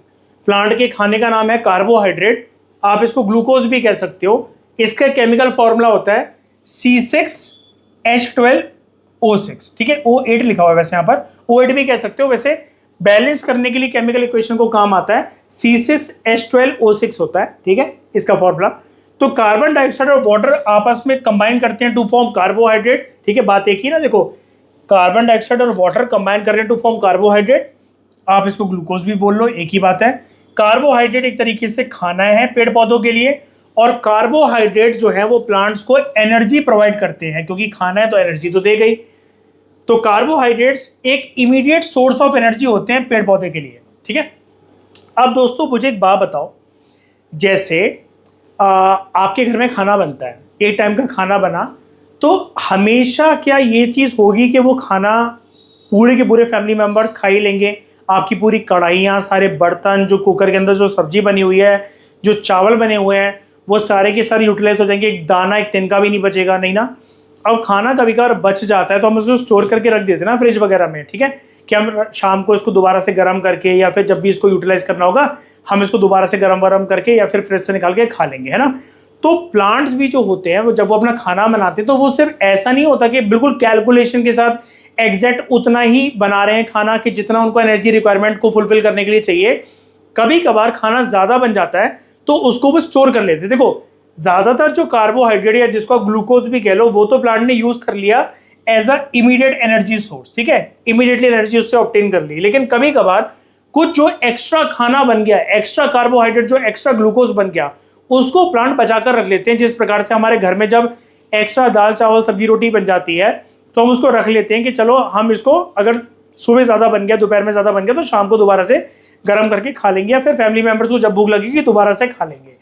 प्लांट के खाने का नाम है कार्बोहाइड्रेट, आप इसको ग्लूकोज भी कह सकते हो। इसका केमिकल फॉर्मूला होता है C6H12O6, ठीक है, O8 लिखा हुआ है वैसे, यहां पर O8 भी कह सकते हो। वैसे बैलेंस करने के लिए केमिकल इक्वेशन को काम आता है, C6H12O6 होता है, ठीक है, इसका फॉर्मूला। तो कार्बन डाइऑक्साइड और वाटर आपस में कंबाइन करते हैं टू फॉर्म कार्बोहाइड्रेट, ठीक है, बात एक ही ना। देखो कार्बन डाइऑक्साइड और वाटर कंबाइन कर रहे हैं टू फॉर्म कार्बोहाइड्रेट, आप इसको ग्लूकोज भी बोल लो, एक ही बात है। कार्बोहाइड्रेट एक तरीके से खाना है पेड़ पौधों के लिए, और कार्बोहाइड्रेट जो है वो प्लांट्स को एनर्जी प्रोवाइड करते हैं, क्योंकि खाना है तो एनर्जी तो दे गई। तो कार्बोहाइड्रेट्स एक इमीडिएट सोर्स ऑफ एनर्जी होते हैं पेड़ पौधे के लिए, ठीक है। अब दोस्तों मुझे एक बात बताओ, जैसे आपके घर में खाना बनता है, एक टाइम का खाना बना, तो हमेशा क्या ये चीज होगी कि वो खाना पूरे के पूरे फैमिली मेंबर्स खा ही लेंगे? आपकी पूरी कढ़ाइयाँ, सारे बर्तन, जो कुकर के अंदर जो सब्जी बनी हुई है, जो चावल बने हुए हैं, वो सारे के सारे यूटिलाइज हो जाएंगे, एक दाना एक तिनका भी नहीं बचेगा, नहीं ना। अब खाना कभी कभार बच जाता है तो हम उसको स्टोर करके रख देते हैं ना फ्रिज वगैरह में, ठीक है, कि हम शाम को इसको दोबारा से गर्म करके या फिर जब भी इसको यूटिलाइज करना होगा हम इसको दोबारा से गर्म वरम करके या फिर फ्रिज से निकाल के खा लेंगे, है ना। तो प्लांट्स भी जो होते हैं वो जब वो अपना खाना बनाते हैं तो वो सिर्फ ऐसा नहीं होता कि बिल्कुल कैलकुलेशन के साथ एग्जैक्ट उतना ही बना रहे हैं खाना कि जितना उनको एनर्जी रिक्वायरमेंट को फुलफिल करने के लिए चाहिए। कभी कभार खाना ज्यादा बन जाता है तो उसको वो स्टोर कर लेते हैं। देखो ज्यादातर जो कार्बोहाइड्रेट या जिसको आप ग्लूकोज भी कह लो, वो तो प्लांट ने यूज कर लिया as a immediate energy source, ठीक है, इमीडिएटली एनर्जी उससे ऑब्टेन कर ली। लेकिन कभी कभार कुछ जो एक्स्ट्रा खाना बन गया, एक्स्ट्रा कार्बोहाइड्रेट, जो एक्स्ट्रा ग्लूकोज बन गया, उसको प्लांट बचा कर रख लेते हैं। जिस प्रकार से हमारे घर में जब एक्स्ट्रा दाल चावल सब्जी रोटी बन जाती है तो हम उसको रख लेते हैं कि चलो हम इसको अगर सुबह ज्यादा बन गया, दोपहर में ज्यादा बन गया, तो शाम को दोबारा से गर्म करके खा लेंगे, या फिर फैमिली मेंबर्स को जब भूख लगेगी दोबारा से खा लेंगे।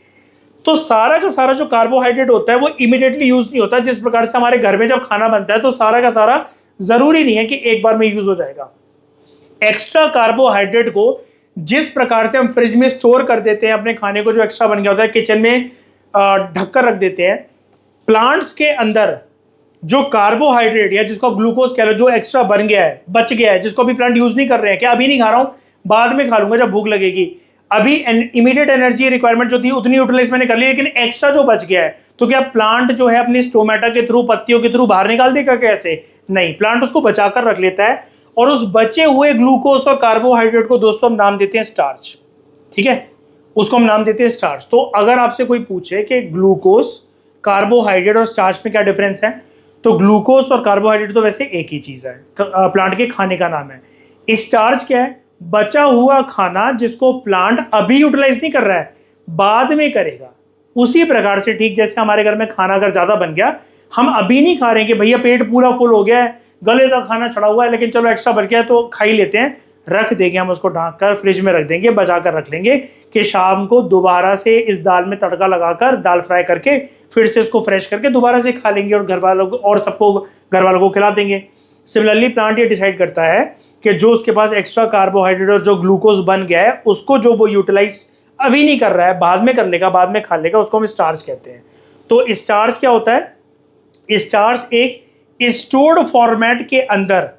तो सारा का सारा जो कार्बोहाइड्रेट होता है वो इमीडिएटली यूज नहीं होता। जिस प्रकार से हमारे घर में जब खाना बनता है तो सारा का सारा जरूरी नहीं है कि एक बार में यूज हो जाएगा। एक्स्ट्रा कार्बोहाइड्रेट को जिस प्रकार से हम फ्रिज में स्टोर कर देते हैं अपने खाने को जो एक्स्ट्रा बन गया होता है, किचन में ढककर रख देते हैं, प्लांट्स के अंदर जो कार्बोहाइड्रेट या जिसको ग्लूकोज कह लो, जो एक्स्ट्रा बन गया है, बच गया है, जिसको अभी प्लांट यूज नहीं कर रहे हैं, क्या अभी नहीं खा रहा हूं, बाद में खा लूंगा जब भूख लगेगी, अभी इमीडिएट एनर्जी रिक्वायरमेंट जो थी उतनी यूटिलाइज मैंने कर ली, लेकिन एक्स्ट्रा जो बच गया है तो क्या प्लांट जो है अपनी स्टोमेटा के थ्रू, पत्तियों के थ्रू बाहर निकाल देगा कैसे? नहीं, प्लांट उसको बचाकर रख लेता है, और उस बचे हुए ग्लूकोज और कार्बोहाइड्रेट को दोस्तों हम नाम देते हैं स्टार्च, ठीक है, उसको हम नाम देते हैं स्टार्च। तो अगर आपसे कोई पूछे कि ग्लूकोज, कार्बोहाइड्रेट और स्टार्च में क्या डिफरेंस है, तो ग्लूकोज और कार्बोहाइड्रेट तो वैसे एक ही चीज है, प्लांट के खाने का नाम है। स्टार्च क्या है? बचा हुआ खाना जिसको प्लांट अभी यूटिलाइज नहीं कर रहा है, बाद में करेगा। उसी प्रकार से ठीक जैसे हमारे घर में खाना अगर ज्यादा बन गया, हम अभी नहीं खा रहे हैं कि भैया पेट पूरा फुल हो गया है, गले का खाना चढ़ा हुआ है, लेकिन चलो एक्स्ट्रा बच गया है तो खा ही लेते हैं, रख देंगे हम उसको, ढक कर फ्रिज में रख देंगे, बचा कर रख लेंगे कि शाम को दोबारा से इस दाल में तड़का लगाकर दाल फ्राई करके फिर से इसको फ्रेश करके दोबारा से खा लेंगे और घर वालों को और सबको घर वालों को खिला देंगे। सिमिलरली प्लांट ये डिसाइड करता है कि जो उसके पास एक्स्ट्रा कार्बोहाइड्रेट और जो ग्लूकोज बन गया है उसको जो वो यूटिलाइज अभी नहीं कर रहा है, बाद में कर लेगा, बाद में खा लेगा, उसको हम स्टार्च कहते हैं। तो स्टार्च क्या होता है? स्टार्च एक स्टोर्ड फॉर्मेट के अंदर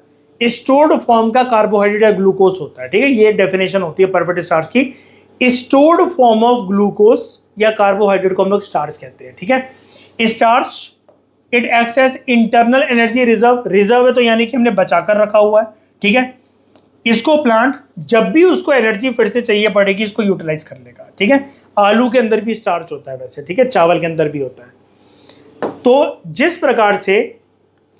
स्टोर्ड फॉर्म का कार्बोहाइड्रेट या ग्लूकोज होता है, ठीक है, ये डेफिनेशन होती है परफेक्ट स्टार्च की। स्टोर्ड फॉर्म ऑफ ग्लूकोज या कार्बोहाइड्रेट को हम लोग स्टार्च कहते हैं, ठीक है। Starch it acts as internal energy reserve, reserve है तो यानी कि हमने बचाकर रखा हुआ है, ठीक है। इसको प्लांट जब भी उसको एनर्जी फिर से चाहिए पड़ेगी इसको यूटिलाइज कर लेगा, ठीक है। आलू के अंदर भी स्टार्च होता है वैसे, ठीक है, चावल के अंदर भी होता है। तो जिस प्रकार से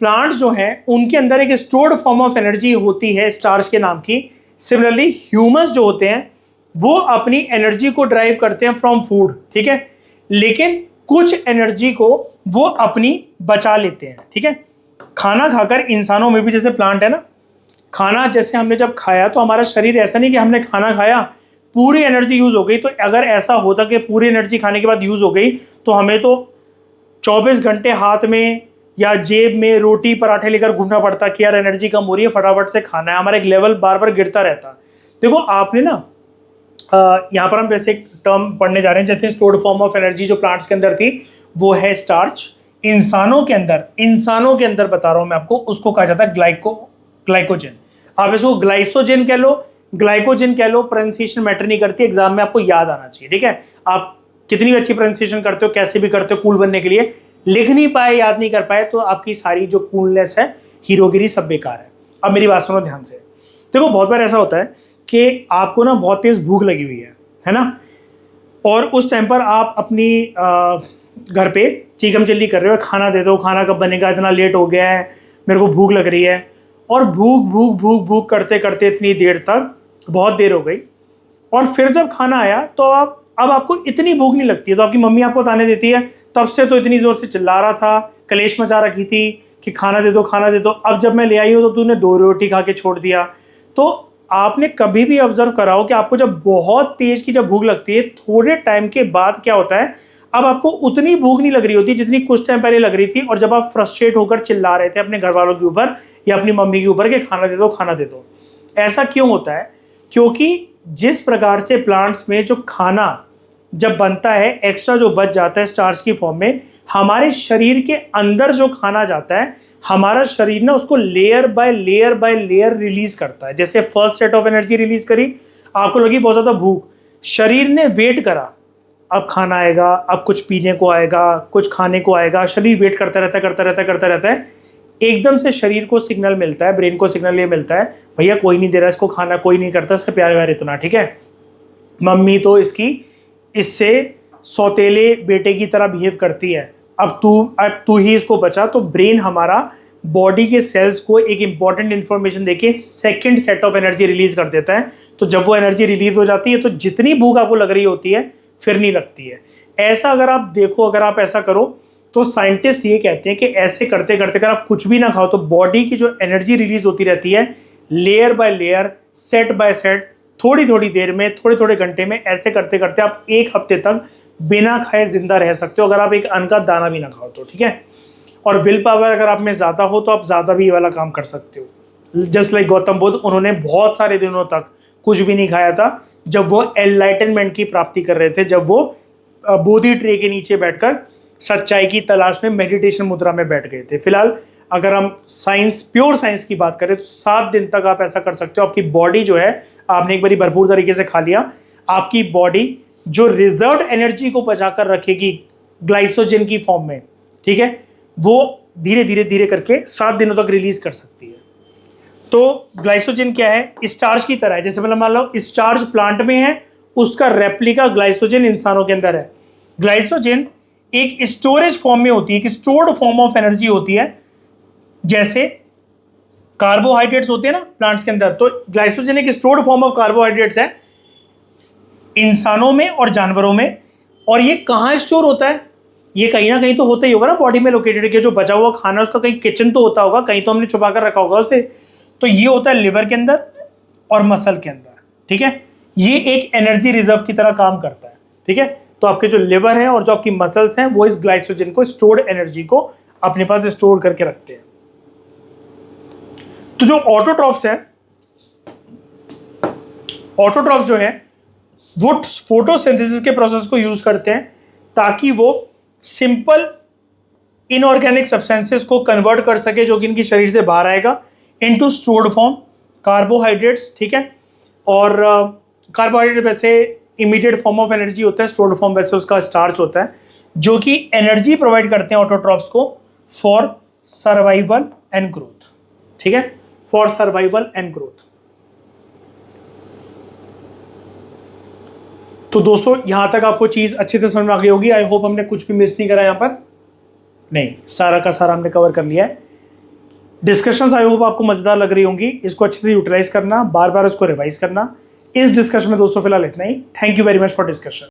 प्लांट्स जो हैं उनके अंदर एक स्टोर्ड फॉर्म ऑफ एनर्जी होती है स्टार्च के नाम की। सिमिलरली ह्यूमंस जो होते हैं वो अपनी एनर्जी को ड्राइव करते हैं फ्रॉम फूड, ठीक है, लेकिन कुछ एनर्जी को वो अपनी बचा लेते हैं, ठीक है। खाना खाकर इंसानों में भी जैसे प्लांट है ना, खाना जैसे हमने जब खाया तो हमारा शरीर ऐसा नहीं कि हमने खाना खाया पूरी एनर्जी यूज हो गई, तो अगर ऐसा होता कि पूरी एनर्जी खाने के बाद यूज हो गई तो हमें तो 24 घंटे हाथ में या जेब में रोटी पराठे लेकर घूमना पड़ता कि यार एनर्जी कम हो रही है, फटाफट से खाना है, हमारा एक लेवल बार बार गिरता रहता। देखो आपने ना यहाँ पर हम जैसे एक टर्म पढ़ने जा रहे हैं, जैसे स्टोर्ड फॉर्म ऑफ एनर्जी जो प्लांट्स के अंदर थी वो है स्टार्च। इंसानों के अंदर बता रहा हूं मैं आपको, उसको कहा जाता है ग्लाइकोजन। आप इसको ग्लाइसोजन कह लो, ग्लाइकोजन कह लो, प्रोनाउंसिएशन मैटर नहीं करती, एग्जाम में आपको याद आना चाहिए, ठीक है। आप कितनी अच्छी प्रोनाउंसिएशन करते हो, कैसे भी करते हो, कूल बनने के लिए, लिख नहीं पाए, याद नहीं कर पाए, तो आपकी सारी जो कूलनेस है, हीरोगिरी सब बेकार है। अब मेरी बात सुनो ध्यान से। देखो बहुत बार ऐसा होता है कि आपको ना बहुत तेज भूख लगी हुई है ना, और उस टाइम पर आप अपनी घर पे चीकम चिल्ली कर रहे हो, खाना दे दो, खाना कब बनेगा, इतना लेट हो गया है, मेरे को भूख लग रही है, और भूख भूख भूख भूख करते करते इतनी देर तक बहुत देर हो गई, और फिर जब खाना आया तो अब आपको इतनी भूख नहीं लगती है, तो आपकी मम्मी आपको ताने देती है, तब से तो इतनी जोर से चिल्ला रहा था, कलेश मचा रखी थी कि खाना दे दो खाना दे दो, अब जब मैं ले आई हूँ तो तूने 2 रोटी खा के छोड़ दिया। तो आपने कभी भी ऑब्जर्व करा हो कि आपको जब बहुत तेज की जब भूख लगती है, थोड़े टाइम के बाद क्या होता है, अब आपको उतनी भूख नहीं लग रही होती जितनी कुछ टाइम पहले लग रही थी, और जब आप फ्रस्ट्रेट होकर चिल्ला रहे थे अपने घर वालों के ऊपर या अपनी मम्मी के ऊपर कि खाना दे दो खाना दे दो। ऐसा क्यों होता है? क्योंकि जिस प्रकार से प्लांट्स में जो खाना जब बनता है, एक्स्ट्रा जो बच जाता है स्टार्च की फॉर्म में, हमारे शरीर के अंदर जो खाना जाता है, हमारा शरीर ना उसको लेयर बाय लेयर रिलीज करता है। जैसे first set of energy release करी, आपको लगी बहुत ज्यादा भूख, शरीर ने वेट करा, अब खाना आएगा, अब कुछ पीने को आएगा, कुछ खाने को आएगा, शरीर वेट करता रहता है। एकदम से शरीर को सिग्नल मिलता है, ब्रेन को सिग्नल ये मिलता है, भैया कोई नहीं दे रहा इसको खाना, कोई नहीं करता इससे प्यार व्यार इतना, ठीक है, मम्मी तो इससे सौतेले बेटे की तरह बिहेव करती है, अब तू ही इसको बचा। तो ब्रेन हमारा बॉडी के सेल्स को एक इंपॉर्टेंट इंफॉर्मेशन देके second set of energy release कर देता है। तो जब वो एनर्जी रिलीज हो जाती है तो जितनी भूख आपको लग रही होती है फिर नहीं लगती है। ऐसा अगर आप देखो, अगर आप ऐसा करो तो साइंटिस्ट ये कहते हैं कि ऐसे करते करते अगर आप कुछ भी ना खाओ तो बॉडी की जो एनर्जी रिलीज होती रहती है layer by layer, set by set, थोड़ी थोड़ी देर में, थोड़े थोड़े घंटे में, ऐसे करते करते आप 1 हफ्ते तक बिना खाए जिंदा रह सकते हो, अगर आप एक अन्न का दाना भी ना खाओ तो, ठीक है। और विल पावर अगर आप में ज्यादा हो तो आप ज्यादा भी ये वाला काम कर सकते हो। जस्ट लाइक गौतम बुद्ध, उन्होंने बहुत सारे दिनों तक कुछ भी नहीं खाया था जब वो एनलाइटनमेंट की प्राप्ति कर रहे थे, जब वो बोधि ट्री के नीचे बैठकर सच्चाई की तलाश में मेडिटेशन मुद्रा में बैठ गए थे। फिलहाल अगर हम साइंस, प्योर साइंस की बात करें तो 7 दिन तक आप ऐसा कर सकते हो। आपकी बॉडी जो है, आपने एक बारी भरपूर तरीके से खा लिया, आपकी बॉडी जो रिजर्व एनर्जी को बचा कर रखेगी ग्लाइसोजन की फॉर्म में, ठीक है, वो धीरे धीरे धीरे करके 7 दिनों तक रिलीज कर सकती है। तो ग्लाइसोजन क्या है? स्टार्च की तरह है। जैसे मतलब मान लो स्टार्च प्लांट में है, उसका रेप्लिका ग्लाइसोजन इंसानों के अंदर है। ग्लाइसोजन एक स्टोरेज फॉर्म में होती है, एक स्टोर्ड फॉर्म ऑफ एनर्जी होती है, जैसे कार्बोहाइड्रेट्स होते हैं ना प्लांट्स के अंदर, तो ग्लाइसोजन एक स्टोर्ड फॉर्म ऑफ कार्बोहाइड्रेट्स है इंसानों में और जानवरों में। और ये कहाँ स्टोर होता है? ये कहीं ना कहीं तो होता ही होगा ना बॉडी में लोकेटेड, के जो बचा हुआ खाना उसका कहीं किचन तो होता होगा, कहीं तो हमने छुपा कर रखा होगा उसे। तो ये होता है लिवर के अंदर और मसल के अंदर, ठीक है। ये एक एनर्जी रिजर्व की तरह काम करता है, ठीक है। तो आपके जो लिवर है और जो आपकी मसल्स हैं वो इस ग्लाइसोजन को, स्टोर्ड एनर्जी को अपने पास स्टोर करके रखते हैं। तो जो ऑटोट्रॉफ्स है, ऑटोट्रॉफ जो है वो फोटोसिंथेसिस के प्रोसेस को यूज करते हैं ताकि वो सिंपल इनऑर्गेनिक सब्सटेंसेस को कन्वर्ट कर सके जो कि इनकी शरीर से बाहर आएगा इनटू स्टोर्ड फॉर्म कार्बोहाइड्रेट्स, ठीक है। और कार्बोहाइड्रेट वैसे इमीडिएट फॉर्म ऑफ एनर्जी होता है, स्टोर्ड फॉर्म वैसे उसका स्टार्च होता है, जो कि एनर्जी प्रोवाइड करते हैं ऑटोट्रॉफ्स को फॉर सर्वाइवल एंड ग्रोथ, ठीक है, फॉर सर्वाइवल एंड ग्रोथ। तो दोस्तों यहां तक आपको चीज अच्छी तरह समझ में आ गई होगी। आई होप हमने कुछ भी मिस नहीं करा यहां पर, नहीं, सारा का सारा हमने कवर कर लिया है। डिस्कशंस आई होप आपको मजेदार लग रही होंगी। इसको अच्छे से यूटिलाइज करना, बार बार इसको रिवाइज करना। इस डिस्कशन में दोस्तों फिलहाल इतना ही। Thank you very much for discussion.